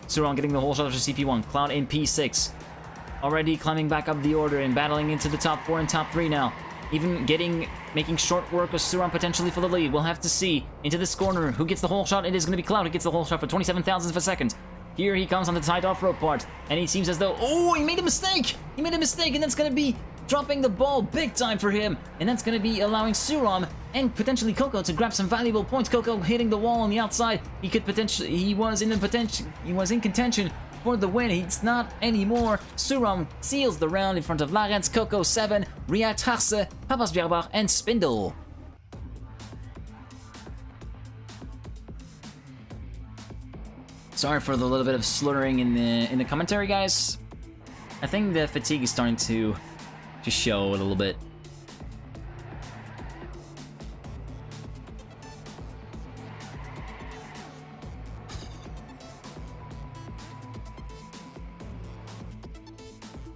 Suram getting the whole shot after CP1. Cloud in P6. Already climbing back up the order and battling into the top 4 and top 3 now. Even making short work of Suram potentially for the lead. We'll have to see. Into this corner, who gets the whole shot? It is going to be Cloud who gets the whole shot for 27 thousandths of a second. Here he comes on the tight off-road part, and he seems as though... Oh, he made a mistake! He made a mistake, and that's going to be dropping the ball big time for him. And that's going to be allowing Suram and potentially Coco to grab some valuable points. Coco hitting the wall on the outside. He could potentially... He was in contention for the win. He's not anymore. Suram seals the round in front of Larens, Coco, 7, React, Harse, Papas Bierbauch, and Spindle. Sorry for the little bit of slurring in the commentary, guys. I think the fatigue is starting to show a little bit.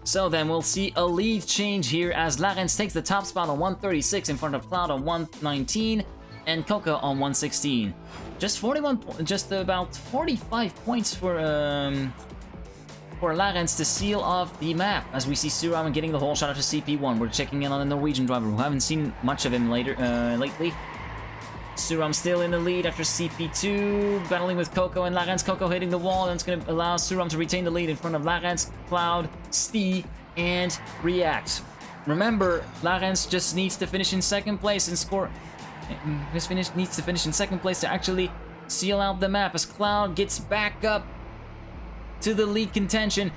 So then we'll see a lead change here as Larens takes the top spot on 136 in front of Cloud on 119 and Coco on 116. Just about 45 points for Larens to seal off the map, as we see Suram getting the whole shot after CP1. We're checking in on the Norwegian driver, who haven't seen much of him lately. Suram still in the lead after CP2, battling with Coco and Larens. Coco hitting the wall, and it's going to allow Suram to retain the lead in front of Larens, Cloud, Stee, and React. Remember, Larens just needs to finish in second place and score. Needs to finish in second place to actually seal out the map, as Cloud gets back up to the lead contention.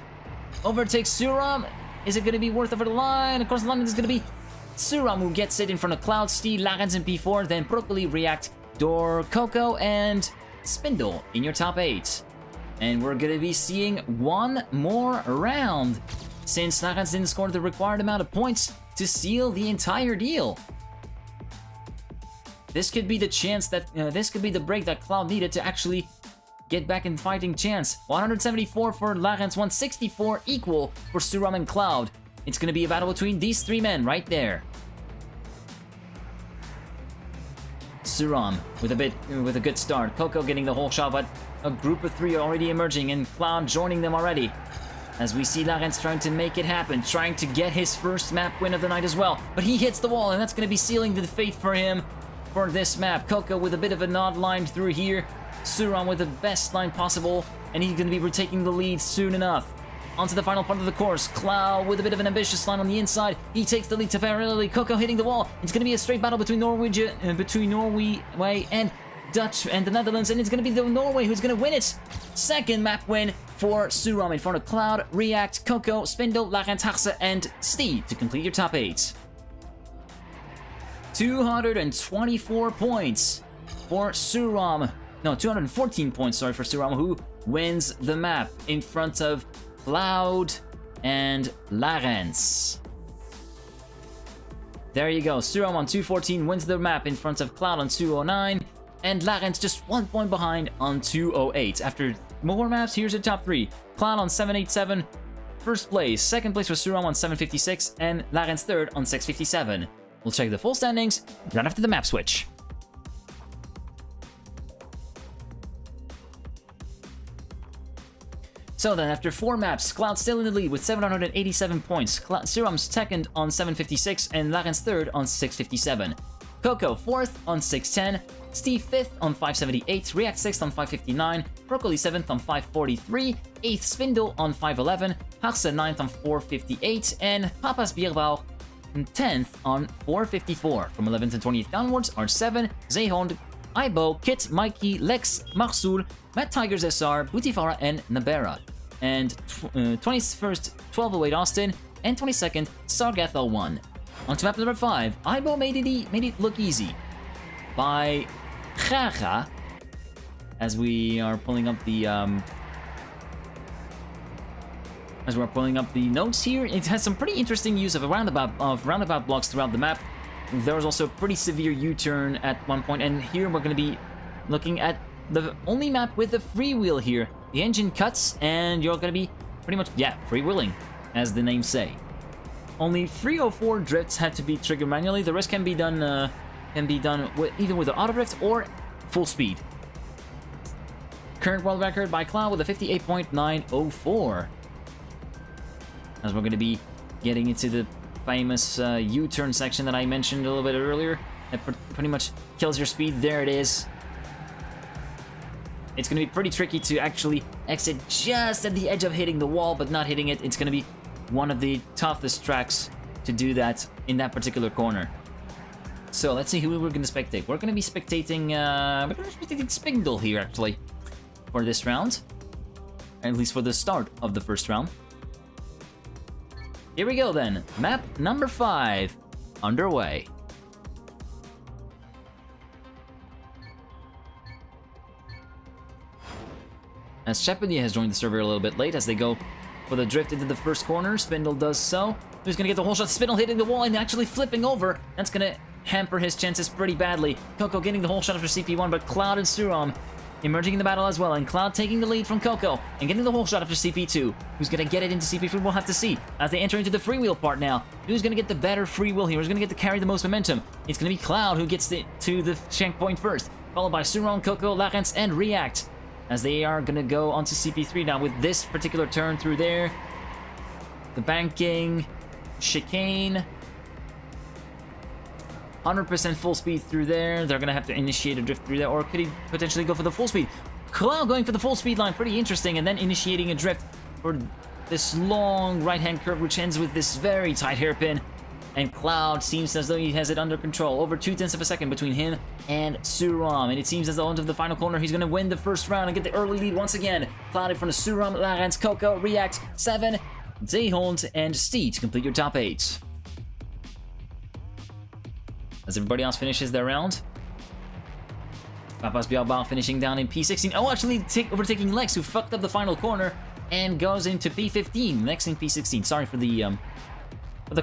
Overtakes Suram. Is it going to be worth over the line? Across the line, it's going to be Suram who gets it in front of Cloud, Stee, Larens in P4, then Broccoli, React, Door, Coco, and Spindle in your top 8. And we're going to be seeing one more round, since Larens didn't score the required amount of points to seal the entire deal. This could be the chance that, this could be the break that Cloud needed to actually get back in fighting chance. 174 for Larens, 164 equal for Suram and Cloud. It's going to be a battle between these three men right there. Suram with a good start. Coco getting the whole shot, but a group of three already emerging, and Cloud joining them already. As we see Larens trying to make it happen, trying to get his first map win of the night as well. But he hits the wall, and that's going to be sealing the fate for him for this map. Coco with a bit of an odd line through here. Suram with the best line possible, and he's going to be retaking the lead soon enough. Onto the final part of the course. Cloud with a bit of an ambitious line on the inside. He takes the lead temporarily. Coco hitting the wall. It's going to be a straight battle between Norway and Dutch and the Netherlands, and it's going to be the Norway who's going to win it. Second map win for Suram in front of Cloud, React, Coco, Spindle, Larens, Haxe, and Stee to complete your top 8. 224 points for Suram. No, 214 points, sorry, for Suram, who wins the map in front of Cloud and Larens. There you go. Suram on 214 wins the map in front of Cloud on 209, and Larens just 1 point behind on 208. After more maps, here's your top 3. Cloud on 787, first place. Second place for Suram on 756, and Larens third on 657. We'll check the full standings right after the map switch. So then, after 4 maps, Cloud still in the lead with 787 points. Suram's second on 756 and Larens third on 657. Coco 4th on 610, Steve 5th on 578, React 6th on 559, Broccoli 7th on 543, 8th Spindle on 511, Haxe 9th on 458, and Papa's Bierbauch 10th on 454. From 11th to 20th downwards are 7, Zehond, Ibo, Kit, Mikey, Lex, Marsul, Matt Tigers SR, Butifara, and Nabera. And 21st, 1208 Austin, and 22nd, Sargath L1. On to map number 5, Ibo made it look easy by Gaga, as we are pulling up the notes here. It has some pretty interesting use of roundabout blocks throughout the map. There was also a pretty severe U-turn at one point, and here we're going to be looking at the only map with a freewheel here. The engine cuts, and you're going to be pretty much, freewheeling, as the names say. Only 3 or 4 drifts had to be triggered manually. The rest can be done either with the auto drift or full speed. Current world record by Cloud with a 58.904. As we're going to be getting into the famous U-turn section that I mentioned a little bit earlier. That pretty much kills your speed. There it is. It's going to be pretty tricky to actually exit just at the edge of hitting the wall, but not hitting it. It's going to be one of the toughest tracks to do that in that particular corner. So let's see who we're going to spectate. We're going to be spectating Spindle here, actually, for this round. At least for the start of the first round. Here we go then. Map number 5 underway. As Shepardy has joined the server a little bit late as they go for the drift into the first corner. Spindle does so. He's going to get the whole shot. Spindle hitting the wall and actually flipping over. That's going to hamper his chances pretty badly. Coco getting the whole shot after CP1, but Cloud and Suram emerging in the battle as well, and Cloud taking the lead from Coco and getting the whole shot after CP2. Who's going to get it into CP3? We'll have to see as they enter into the freewheel part now. Who's going to get the better freewheel here? Who's going to get to carry the most momentum? It's going to be Cloud who gets to the checkpoint first, followed by Suron, Coco, Larence, and React, as they are going to go onto CP3 now with this particular turn through there. The banking, chicane, 100% full speed through there. They're going to have to initiate a drift through there, or could he potentially go for the full speed? Cloud going for the full speed line, pretty interesting, and then initiating a drift for this long right-hand curve, which ends with this very tight hairpin. And Cloud seems as though he has it under control. Over 0.2 of a second between him and Suram. And it seems as though onto the final corner, he's going to win the first round and get the early lead once again. Cloud in front of Suram, Larence, Coco, React, 7, Zehond, and Stee to complete your top 8. As everybody else finishes their round. Papas Biaobao finishing down in P16. Oh, actually overtaking Lex, who fucked up the final corner and goes into P15. Lex in P16. Sorry for the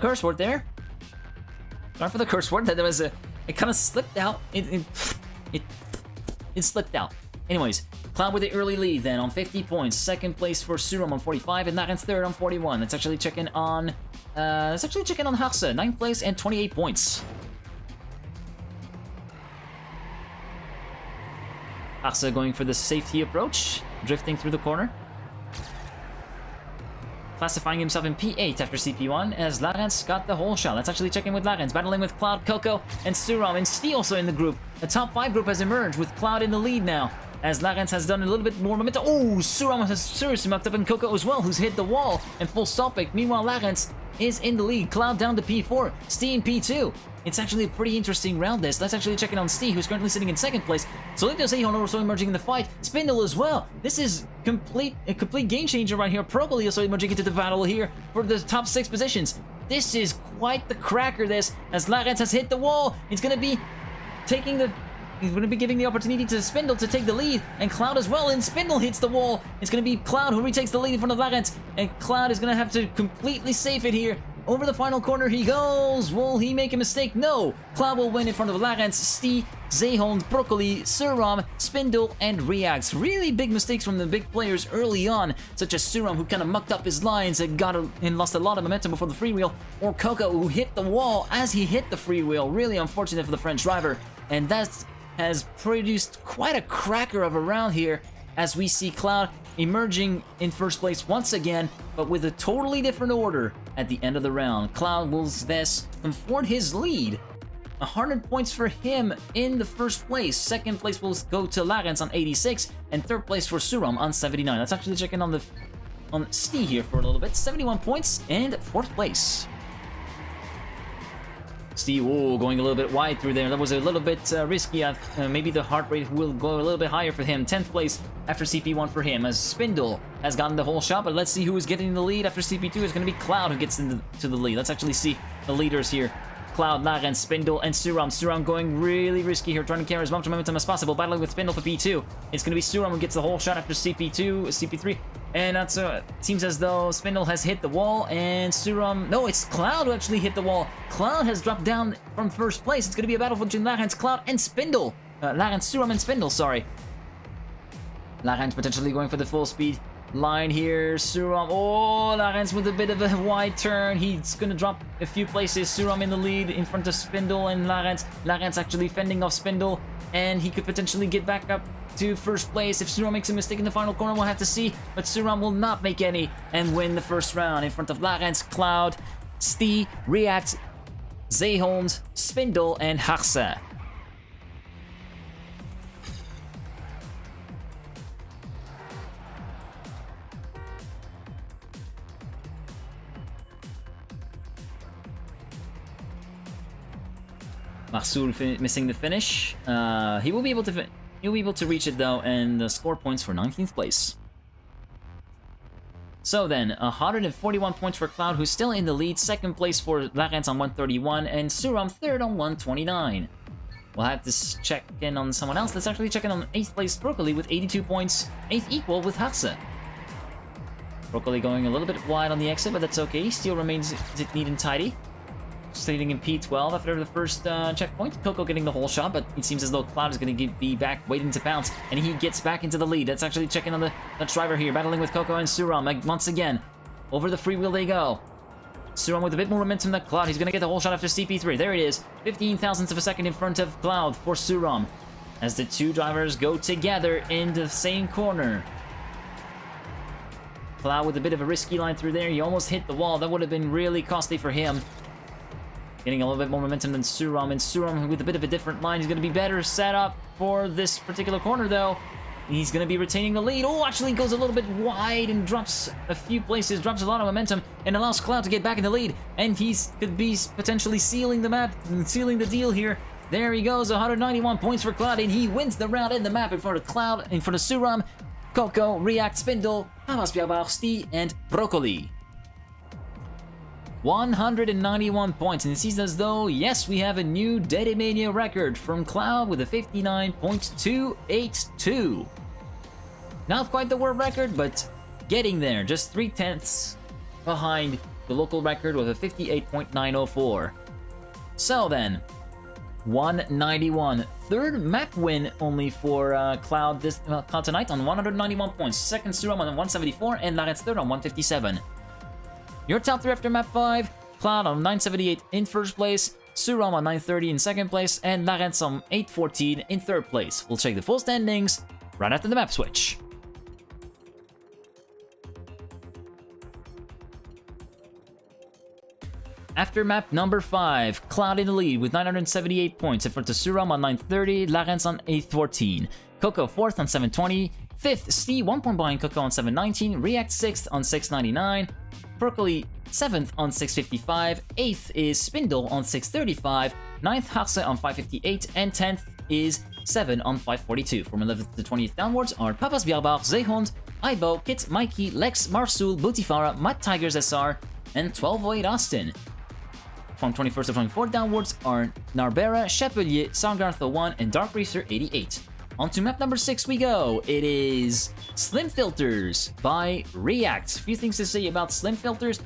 curse word there. Sorry for the curse word. That there was a... It kind of slipped out. It slipped out. Anyways, Cloud with the early lead then on 50 points. Second place for Suram on 45, and Larence third on 41. That's actually checking on... Harse, 9th place and 28 points. Harse going for the safety approach, drifting through the corner. Classifying himself in P8 after CP1, as Larence got the whole shot. Let's actually check in with Larence, battling with Cloud, Coco, and Suram, and Stee also in the group. The top 5 group has emerged, with Cloud in the lead now, as Larence has done a little bit more momentum. Oh, Suram has seriously mucked up, and Coco as well, who's hit the wall and full stopping. Meanwhile, Larence is in the lead. Cloud down to P4, Stee in P2. It's actually a pretty interesting round this. Let's actually check in on Stee, who's currently sitting in 2nd place. Solito Zehon also emerging in the fight. Spindle as well. This is a complete game changer right here. Progoli also emerging into the battle here for the top 6 positions. This is quite the cracker, this, as Larence has hit the wall. He's going to be taking the... He's going to be giving the opportunity to Spindle to take the lead, and Cloud as well, and Spindle hits the wall. It's going to be Cloud who retakes the lead in front of Larence, and Cloud is going to have to completely save it here. Over the final corner he goes. Will he make a mistake? No. Cloud will win in front of Larence, Stee, Zehond, Broccoli, Suram, Spindle, and React. Really big mistakes from the big players early on, such as Suram, who kind of mucked up his lines and lost a lot of momentum before the freewheel, or Coco, who hit the wall as he hit the freewheel. Really unfortunate for the French driver, and that has produced quite a cracker of a round here, as we see Cloud emerging in first place once again, but with a totally different order at the end of the round. Cloud will thus confirm his lead. 100 points for him in the first place. Second place will go to Larence on 86, and third place for Suram on 79. Let's actually check in on Stee here for a little bit. 71 points and 4th place. Stee, going a little bit wide through there. That was a little bit risky. Maybe the heart rate will go a little bit higher for him. 10th place after CP1 for him, as Spindle has gotten the whole shot. But let's see who is getting the lead after CP2. It's going to be Cloud who gets to the lead. Let's actually see the leaders here. Cloud, Larence, Spindle, and Suram. Suram going really risky here, trying to carry as much momentum as possible, battling with Spindle for P2. It's going to be Suram who gets the whole shot after CP3. And that's seems as though Spindle has hit the wall, and Suram... No, it's Cloud who actually hit the wall. Cloud has dropped down from first place. It's going to be a battle between Larence, Cloud, and Spindle. Larence, Suram, and Spindle, sorry. Larence potentially going for the full speed line here. Suram, Larence with a bit of a wide turn. He's gonna drop a few places. Suram in the lead in front of Spindle and Larence. Larence actually fending off Spindle, and he could potentially get back up to first place. If Suram makes a mistake in the final corner, we'll have to see, but Suram will not make any and win the first round in front of Larence, Cloud, Stee, React, Zehond, Spindle, and Harse. Marsul missing the finish. He will be able to reach it though, and score points for 19th place. So then, 141 points for Cloud, who's still in the lead. 2nd place for Larence on 131, and Suram 3rd on 129. We'll have to check in on someone else. Let's actually check in on 8th place Broccoli with 82 points, 8th equal with Harse. Broccoli going a little bit wide on the exit, but that's okay. Still remains neat and tidy. sitting in P12 after the first checkpoint. Coco getting the whole shot, but it seems as though Cloud is going to be back waiting to pounce, and he gets back into the lead. That's actually checking on the Dutch driver here, battling with Coco and Suram once again. Over the freewheel they go. Suram with a bit more momentum than Cloud. He's going to get the whole shot after CP3. There it is. 15 thousandths of a second in front of Cloud for Suram, as the two drivers go together in the same corner. Cloud with a bit of a risky line through there. He almost hit the wall. That would have been really costly for him. Getting a little bit more momentum than Suram. And Suram with a bit of a different line. He's going to be better set up for this particular corner, though. He's going to be retaining the lead. Oh, actually goes a little bit wide and drops a few places. Drops a lot of momentum and allows Cloud to get back in the lead. And he could be potentially sealing the map, sealing the deal here. There he goes. 191 points for Cloud. And he wins the round in the map in front of Cloud, in front of Suram, Coco, React, Spindle, Sti, and Broccoli. 191 points, and it seems as though, yes, we have a new Dedemania record from Cloud with a 59.282. Not quite the world record, but getting there, just 3/10 behind the local record with a 58.904. So then, 191. Third map win only for Cloud Cloud tonight on 191 points. Second Suram on 174, and Laret's third on 157. Your top three after map 5, Cloud on 978 in first place, Suram on 930 in second place, and Laret's on 814 in third place. We'll check the full standings right after the map switch. After map number 5, Cloud in the lead with 978 points in front of Suram on 930, Larens on 814, Coco 4th on 720, 5th Sti 1 point behind Coco on 719, React 6th on 699, Broccoli 7th on 655, 8th is Spindle on 635, 9th Haxe on 558, and 10th is 7 on 542. From 11th to 20th downwards are Papas Bierbar, Zeehond, Ibo, Kit, Mikey, Lex, Marsul, Bootifara, Matt Tigers SR, and 1208 Austin. From 21st to 24th downwards are Narbera, Chapelier, Soundgarth 01, and Dark Racer 88. On to map number 6 we go. It is Slim Filters by React. A few things to say about Slim Filters.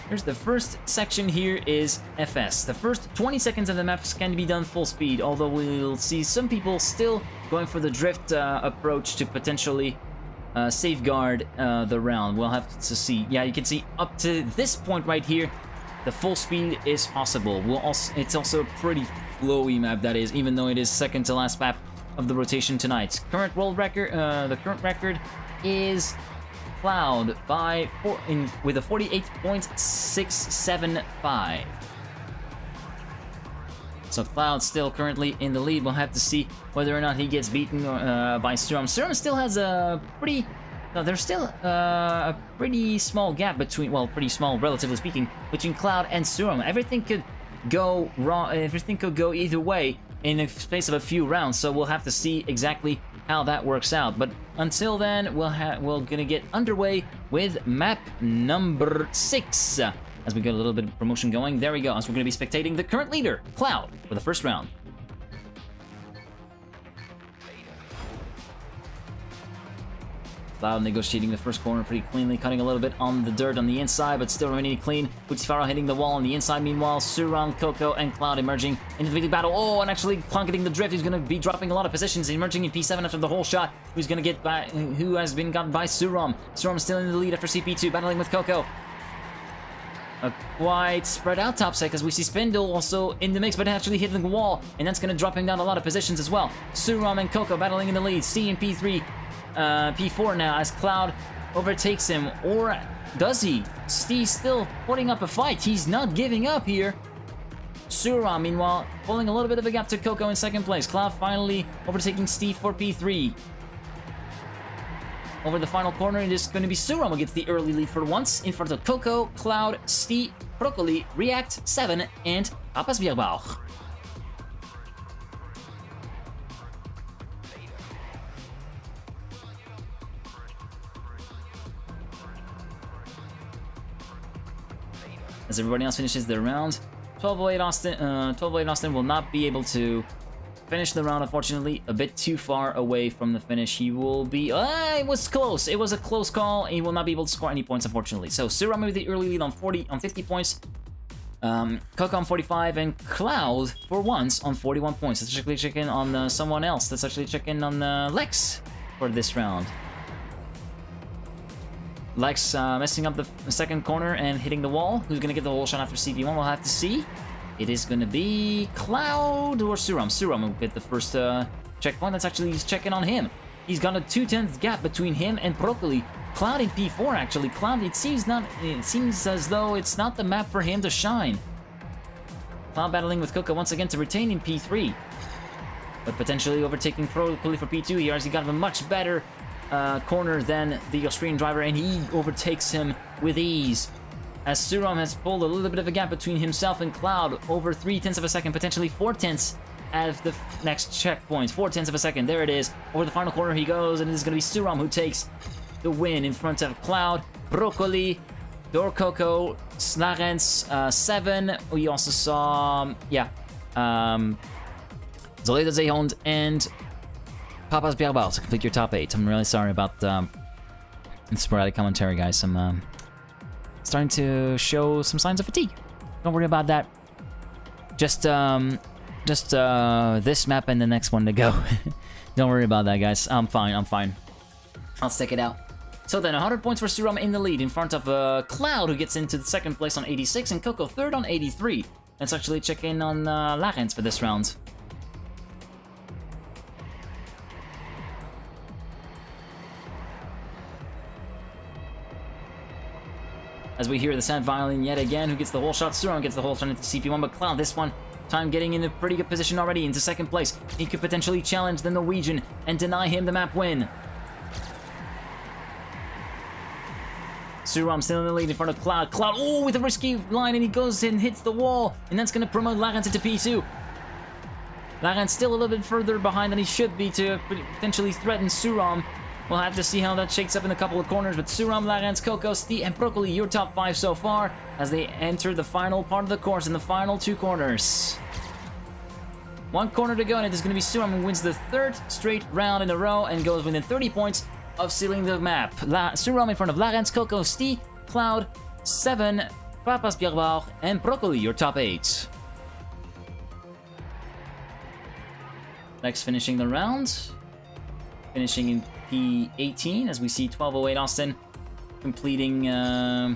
Here's the first section here is FS. The first 20 seconds of the maps can be done full speed, although we'll see some people still going for the drift approach to potentially safeguard the round. We'll have to see. Yeah, you can see up to this point right here, the full speed is possible. It's also a pretty flowy map, that is, even though it is second to last map of the rotation tonight. Current world record, the current record is Cloud with a 48.675. So Cloud still currently in the lead. We'll have to see whether or not he gets beaten by Suram. Suram still has a pretty... No, there's still a pretty small gap between, well, pretty small, relatively speaking, between Cloud and Suram. Everything could go wrong, everything could go either way in the space of a few rounds, so we'll have to see exactly how that works out. But until then, we're gonna get underway with map number 6 as we get a little bit of promotion going. There we go, as we're gonna be spectating the current leader, Cloud, for the first round. Cloud negotiating the first corner pretty cleanly, cutting a little bit on the dirt on the inside, but still remaining clean. Bootifara hitting the wall on the inside. Meanwhile, Suram, Coco, and Cloud emerging into the battle. Oh, and actually Cloud getting the drift. He's going to be dropping a lot of positions, emerging in P7 after the whole shot. Who has been gotten by Suram. Suram still in the lead after CP2, battling with Coco. A quite spread out top set, as we see Spindle also in the mix, but actually hitting the wall, and that's going to drop him down a lot of positions as well. Suram and Coco battling in the lead. C and P3. P4 now as Cloud overtakes him, or does he? Steve's still putting up a fight. He's not giving up here. Suram, meanwhile, pulling a little bit of a gap to Coco in second place. Cloud finally overtaking Steve for P3. Over the final corner, it is going to be Suram who gets the early lead for once, in front of Coco, Cloud, Steve, Broccoli, React, 7, and Papas Bierbauch. As everybody else finishes their round, 1208 Austin will not be able to finish the round, unfortunately. A bit too far away from the finish. He will be... it was close. It was a close call. He will not be able to score any points, unfortunately. So Suram with the early lead on 50 points. Coco on 45 and Cloud for once on 41 points. Let's actually check in on someone else. Let's actually check in on Lex for this round. Lex messing up the second corner and hitting the wall. Who's gonna get the whole shot after CP1? We'll have to see. It is gonna be Cloud or Suram. Suram will get the first checkpoint. Let's actually check in on him. He's got a 2/10 gap between him and Broccoli. Cloud in P4 actually. Cloud, it seems as though it's not the map for him to shine. Cloud battling with Coco once again to retain in P3. But potentially overtaking Broccoli for P2 here as he got a much better corner than the Austrian driver, and he overtakes him with ease. As Suram has pulled a little bit of a gap between himself and Cloud, over 0.3 of a second, potentially 0.4 at the next checkpoint. 0.4 of a second, there it is. Over the final corner he goes, and it is going to be Suram who takes the win in front of Cloud, Broccoli, Dorcoco, Snarens, 7. We also saw, Zoleda Zehond and Papa's Bierbal to complete your top 8. I'm really sorry about the sporadic commentary, guys. I'm starting to show some signs of fatigue. Don't worry about that. Just this map and the next one to go. Don't worry about that, guys. I'm fine. I'll stick it out. So then, 100 points for Suram in the lead in front of Cloud, who gets into the second place on 86, and Coco third on 83. Let's actually check in on Larens for this round. As we hear the sad violin yet again, who gets the whole shot? Suram gets the whole shot into CP1, but Cloud this one time getting in a pretty good position already into second place. He could potentially challenge the Norwegian and deny him the map win. Suram still in the lead in front of Cloud. Cloud, oh, with a risky line, and he goes and hits the wall, and that's going to promote Larens into P2. Larens still a little bit further behind than he should be to potentially threaten Suram. We'll have to see how that shakes up in a couple of corners, but Suram, Larens, Coco, Sti, and Broccoli, your top 5 so far, as they enter the final part of the course in the final 2 corners. 1 corner to go, and it is going to be Suram who wins the 3rd straight round in a row and goes within 30 points of sealing the map. Suram in front of Larens, Coco, Sti, Cloud, 7, Papas Bierbal, and Broccoli, your top 8. Next, finishing the round. Finishing in P18, as we see 1208 Austin completing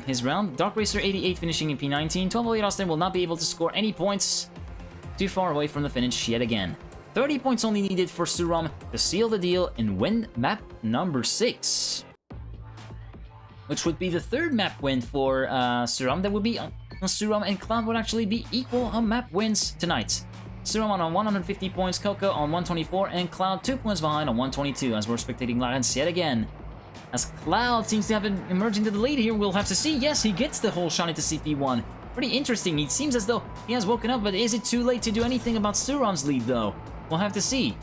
his round. Dark Racer 88 finishing in P19. 1208 Austin will not be able to score any points. Too far away from the finish yet again. 30 points only needed for Suram to seal the deal and win map number 6. Which would be the 3rd map win for Suram. That would be Suram and Cloud would actually be equal on map wins tonight. Suram on 150 points, Coco on 124, and Cloud 2 points behind on 122, as we're spectating Larens yet again. As Cloud seems to have been emerging to the lead here, we'll have to see. Yes, he gets the whole shot into CP1. Pretty interesting. It seems as though he has woken up, but is it too late to do anything about Suram's lead, though? We'll have to see.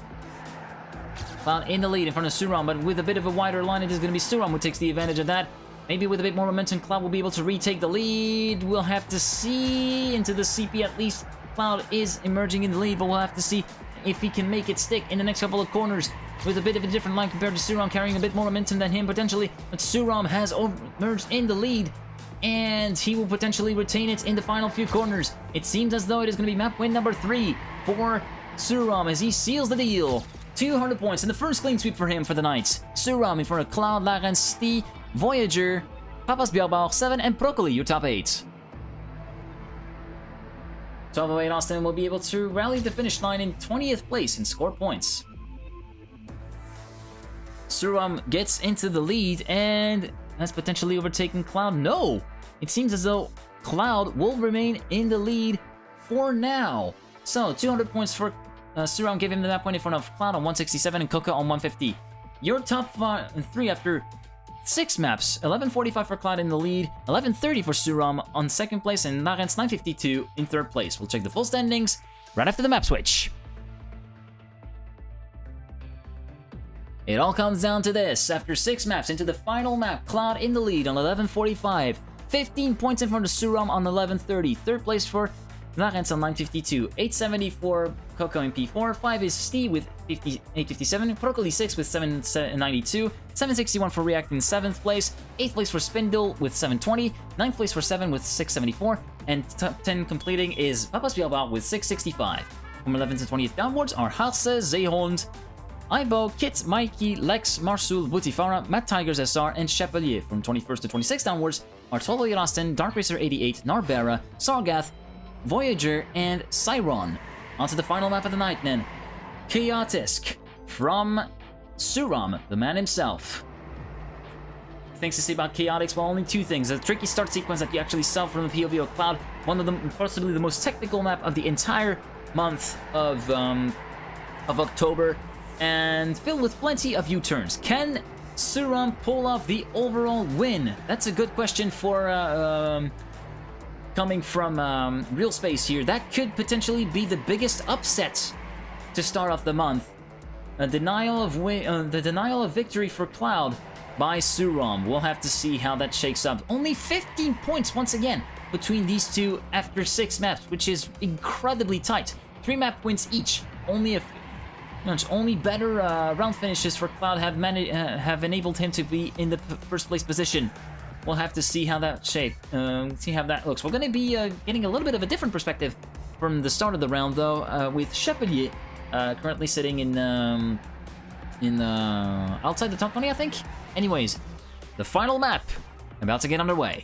Cloud in the lead in front of Suram, but with a bit of a wider line, it is going to be Suram who takes the advantage of that. Maybe with a bit more momentum, Cloud will be able to retake the lead. We'll have to see. Into the CP at least. Cloud is emerging in the lead, but we'll have to see if he can make it stick in the next couple of corners with a bit of a different line compared to Suram, carrying a bit more momentum than him potentially. But Suram has emerged in the lead, and he will potentially retain it in the final few corners. It seems as though it is going to be map win number 3 for Suram as he seals the deal. 200 points in the first clean sweep for him for the night. Suram in front of Cloud, Larens, Sti, Voyager, Papas Bierbal, 7, and Broccoli, your top 8. 1208 Austin will be able to rally the finish line in 20th place and score points. Suram gets into the lead and has potentially overtaken Cloud. No! It seems as though Cloud will remain in the lead for now. So, 200 points for Suram, gave him the map win in front of Cloud on 167 and Coco on 150. Your top 3 after 6 maps, 1145 for Cloud in the lead, 1130 for Suram on 2nd place, and Larens 952 in 3rd place. We'll check the full standings right after the map switch. It all comes down to this. After 6 maps into the final map, Cloud in the lead on 1145, 15 points in front of Suram on 1130, 3rd place for Larens on 952, 870 for Coco in P4, 5 is Sti with 857, Prokoli 6 with 792, 761 for React in 7th place, 8th place for Spindle with 720, 9th place for 7 with 674, and top 10 completing is Papas Bielbao with 665. From 11th to 20th downwards are Harse, Zehond, Ibo, Kit, Mikey, Lex, Marsul, Butifara, Matt Tigers SR, and Chapelier. From 21st to 26th downwards are Tolo Yarastin, Dark Racer 88, Narbera, Sargath, Voyager, and Cyron. On to the final map of the night then. Chaotisk from Suram, the man himself. Things to say about Chaotix, well, only two things. A tricky start sequence that you actually saw from the POV of Cloud, one of the possibly the most technical map of the entire month of October, and filled with plenty of U-turns. Can Suram pull off the overall win? That's a good question for coming from Real Space here. That could potentially be the biggest upset to start off the month. The denial of victory for Cloud by Suram. We'll have to see how that shakes up. Only 15 points once again between these two after 6 maps, which is incredibly tight. 3 map wins each. Only better round finishes for Cloud have enabled him to be in the first place position. We'll have to see how that see how that looks. We're going to be getting a little bit of a different perspective from the start of the round, though, with Chapelier currently sitting in outside the top 20, I think. Anyways, the final map about to get underway.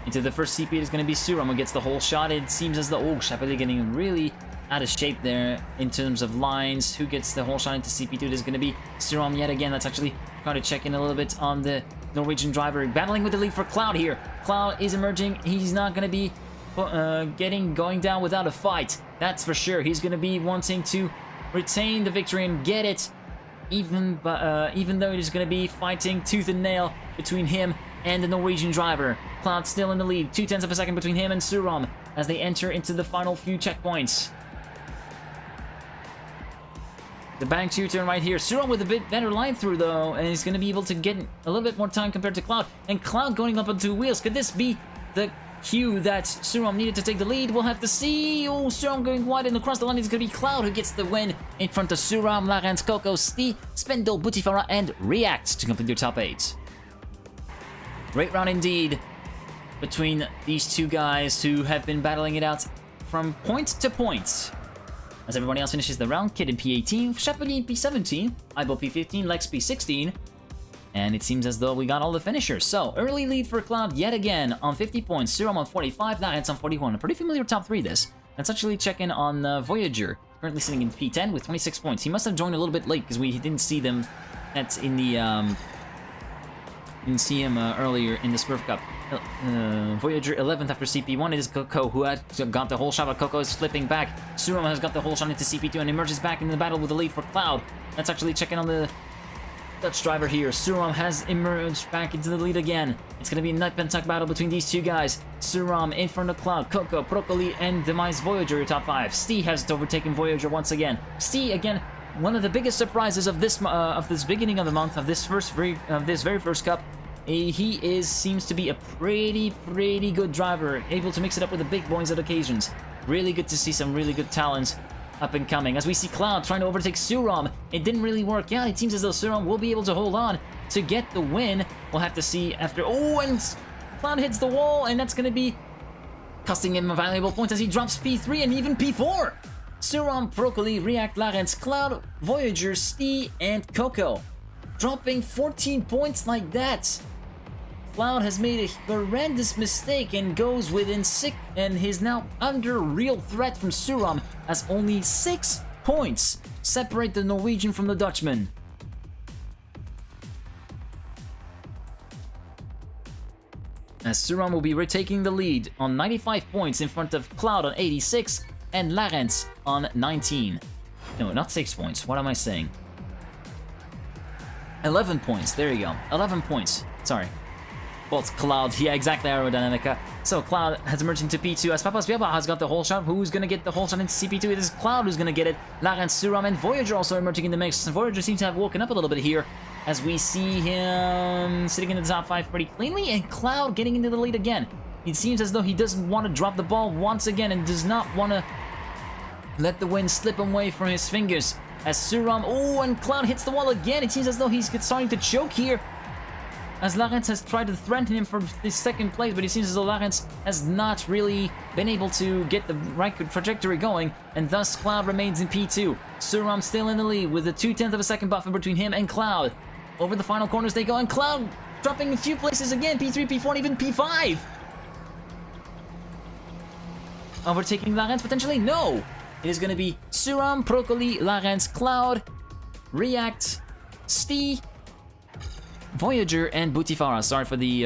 Into the first CP is going to be Suram, who gets the whole shot. It seems as though, Chapelier getting really out of shape there in terms of lines. Who gets the whole shot into CP2? It is going to be Suram yet again. Let's actually try to check in a little bit on the Norwegian driver. Battling with the lead for Cloud here. Cloud is emerging. He's not going to be going down without a fight. That's for sure. He's going to be wanting to retain the victory and get it, even though it is going to be fighting tooth and nail between him and the Norwegian driver. Cloud still in the lead, 0.2 of a second between him and Suram as they enter into the final few checkpoints. The bank U-turn right here. Suram with a bit better line through though, and he's going to be able to get a little bit more time compared to Cloud. And Cloud going up on 2 wheels. Could this be the cue that Suram needed to take the lead? We'll have to see. Oh, Suram going wide, and across the line it's going to be Cloud who gets the win in front of Suram, Larens, Coco, Sti, Spendel, Butifara, and React to complete their top 8. Great round indeed between these two guys who have been battling it out from point to point. As everybody else finishes the round, Kid in P18, Chapelier in P17, Ibo P15, Lex P16, and it seems as though we got all the finishers. So, early lead for Cloud yet again on 50 points, Suram on 45, Larens on 41. A pretty familiar top 3 this. Let's actually check in on Voyager, currently sitting in P10 with 26 points. He must have joined a little bit late because we didn't see them in the... didn't see him earlier in the SmurfCup. Voyager 11th after CP1. It is Coco who had got the whole shot, but Coco is flipping back. Suram has got the whole shot into CP2 and emerges back in the battle with the lead for Cloud. Let's actually check in on the Dutch driver here. Suram has emerged back into the lead again. It's going to be a nut pentuck battle between these two guys. Suram in front of Cloud, Coco, Prokoli, and Demise Voyager top 5. Sti has overtaken Voyager once again. Sti again, one of the biggest surprises of this beginning of the month, of this very first cup. He seems to be a pretty good driver, able to mix it up with the big boys at occasions. Really good to see some really good talents up and coming. As we see Cloud trying to overtake Suram, it didn't really work out. It seems as though Suram will be able to hold on to get the win. We'll have to see after. Oh, and Cloud hits the wall, and that's going to be costing him a valuable point as he drops P3 and even P4. Suram, Prokoli, React, Larens, Cloud, Voyager, Sti, and Coco dropping 14 points like that. Cloud has made a horrendous mistake and goes within 6, and is now under real threat from Suram, as only 6 points separate the Norwegian from the Dutchman. As Suram will be retaking the lead on 95 points in front of Cloud on 86 and Larens on 19. No, not 6 points. What am I saying? 11 points. There you go. 11 points. Sorry. Well, it's Cloud. Yeah, exactly, Aerodynamica. So Cloud has emerged into P2 as Papas Bielbao has got the whole shot. Who's going to get the whole shot into CP2? It is Cloud who's going to get it. Larens, Suram, and Voyager also emerging in the mix. Voyager seems to have woken up a little bit here as we see him sitting in the top 5 pretty cleanly, and Cloud getting into the lead again. It seems as though he doesn't want to drop the ball once again and does not want to let the win slip away from his fingers. As Suram, oh, and Cloud hits the wall again. It seems as though he's starting to choke here, as Lawrence has tried to threaten him for this second place, but it seems as though Lawrence has not really been able to get the right trajectory going, and thus Cloud remains in P2. Suram still in the lead with a 0.2 of a second buffer between him and Cloud. Over the final corners they go, and Cloud dropping a few places again, P3, P4, and even P5. Overtaking Lawrence potentially? No! It is going to be Suram, Broccoli, Lawrence, Cloud, React, Stee, Voyager, and Bootifara. Sorry for the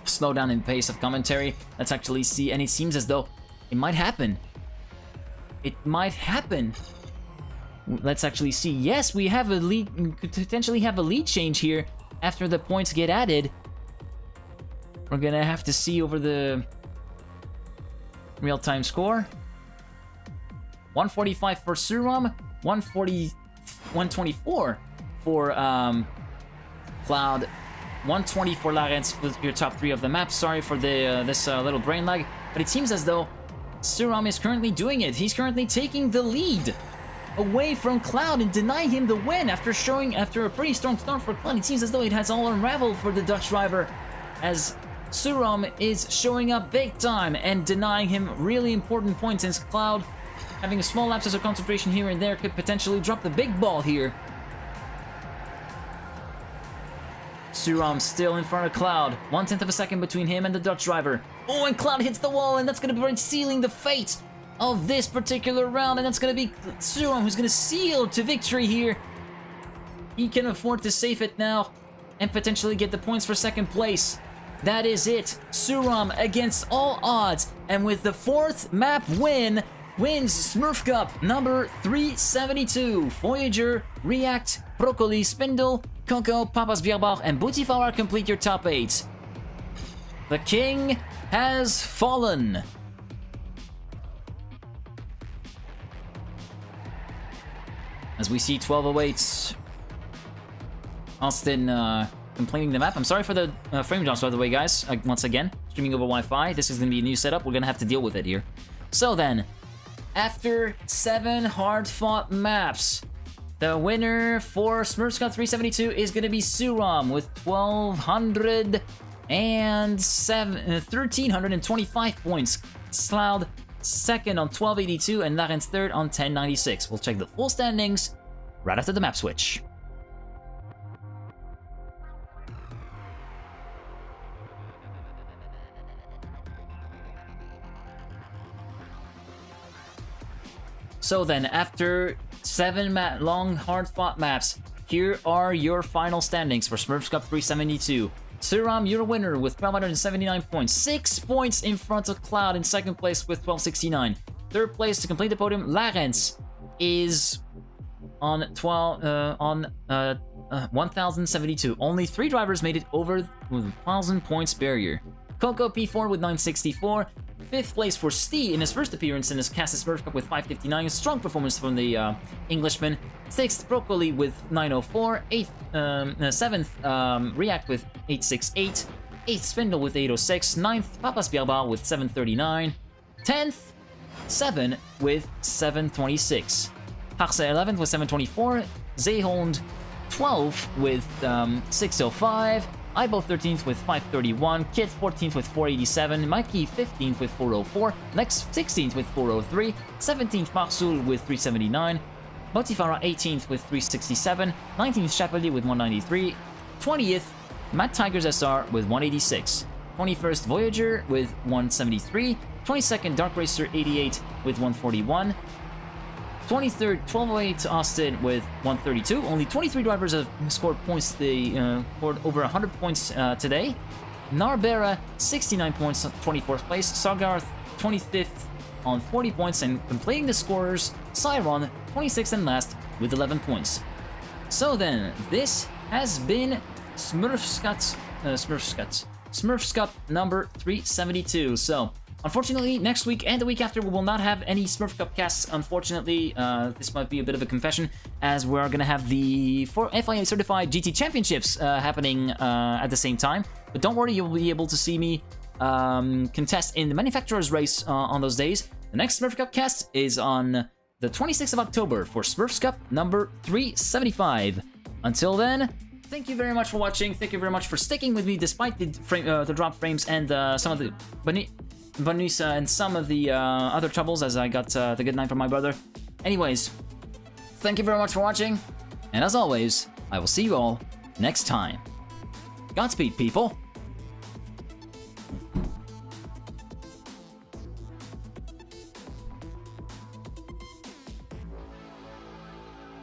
slowdown in pace of commentary. Let's actually see, and it seems as though it might happen. It might happen. Let's actually see. Yes, we have a lead, could potentially have a lead change here after the points get added. We're going to have to see over the real-time score. 145 for Suram, 124 for Cloud, 120 for Lawrence with your top 3 of the map. Sorry for the this little brain lag, but it seems as though Suram is currently doing it. He's currently taking the lead away from Cloud and denying him the win after a pretty strong start for Cloud. It seems as though it has all unraveled for the Dutch driver, as Suram is showing up big time and denying him really important points, since Cloud, having a small lapses of concentration here and there, could potentially drop the big ball here. Suram still in front of Cloud. 1/10 of a second between him and the Dutch driver. Oh, and Cloud hits the wall, and that's going to be sealing the fate of this particular round, and that's going to be Suram who's going to seal to victory here. He can afford to save it now and potentially get the points for second place. That is it. Suram, against all odds, and with the 4th map win, wins SmurfCup number 372. Voyager, React, Broccoli, Spindle, Coco, Papas Bierbach, and Bootifara complete your top 8. The king has fallen. As we see 12 awaits. Austin completing the map. I'm sorry for the frame drops, by the way, guys. Once again, streaming over Wi-Fi. This is going to be a new setup. We're going to have to deal with it here. So then, after 7 hard-fought maps, the winner for SmurfScup 372 is going to be Suram with 1,325 points. Cloud second on 1282, and Lawrence third on 1096. We'll check the full standings right after the map switch. So then, after 7 long, hard-fought maps, here are your final standings for SmurfScup 372. Suram, your winner with 1,279 points, 6 points in front of Cloud in second place with 1,269. Third place to complete the podium, Lawrence is on 1,072. Only 3 drivers made it over the 1,000 points barrier. Coco P4 with 964. 5th place for Stee in his first appearance in his cast SmurfCup with 559. A strong performance from the Englishman. 6th, Broccoli with 904. 7th, React with 868. 8th, Spindle with 806. 9th, Papas Bierbach with 739. 10th, 7 with 726. Harse 11th with 724. Zeehond 12th with 605. Ibo 13th with 531, Kit 14th with 487, Mikey 15th with 404, Lex 16th with 403, 17th Marsul with 379, Bootifara 18th with 367, 19th Chapelier with 193, 20th Matt Tigers SR with 186, 21st Voyager with 173, 22nd Dark Racer 88 with 141, 23rd, 1208 Austin with 132. Only 23 drivers have scored points. They scored over 100 points today. Narbera, 69 points, 24th place. Sargarth, 25th on 40 points. And completing the scorers, Cyron, 26th and last with 11 points. So then, this has been SmurfScup number 372. So, Unfortunately, next week and the week after, we will not have any SmurfCup casts, unfortunately. This might be a bit of a confession, as we're going to have the FIA Certified GT Championships happening at the same time. But don't worry, you'll be able to see me contest in the Manufacturer's Race on those days. The next SmurfCup cast is on the 26th of October for SmurfsCup number 375. Until then, thank you very much for watching. Thank you very much for sticking with me despite the drop frames and some of the bonus and some of the other troubles, as I got the good night from my brother. Anyways, thank you very much for watching, and as always, I will see you all next time. Godspeed, people.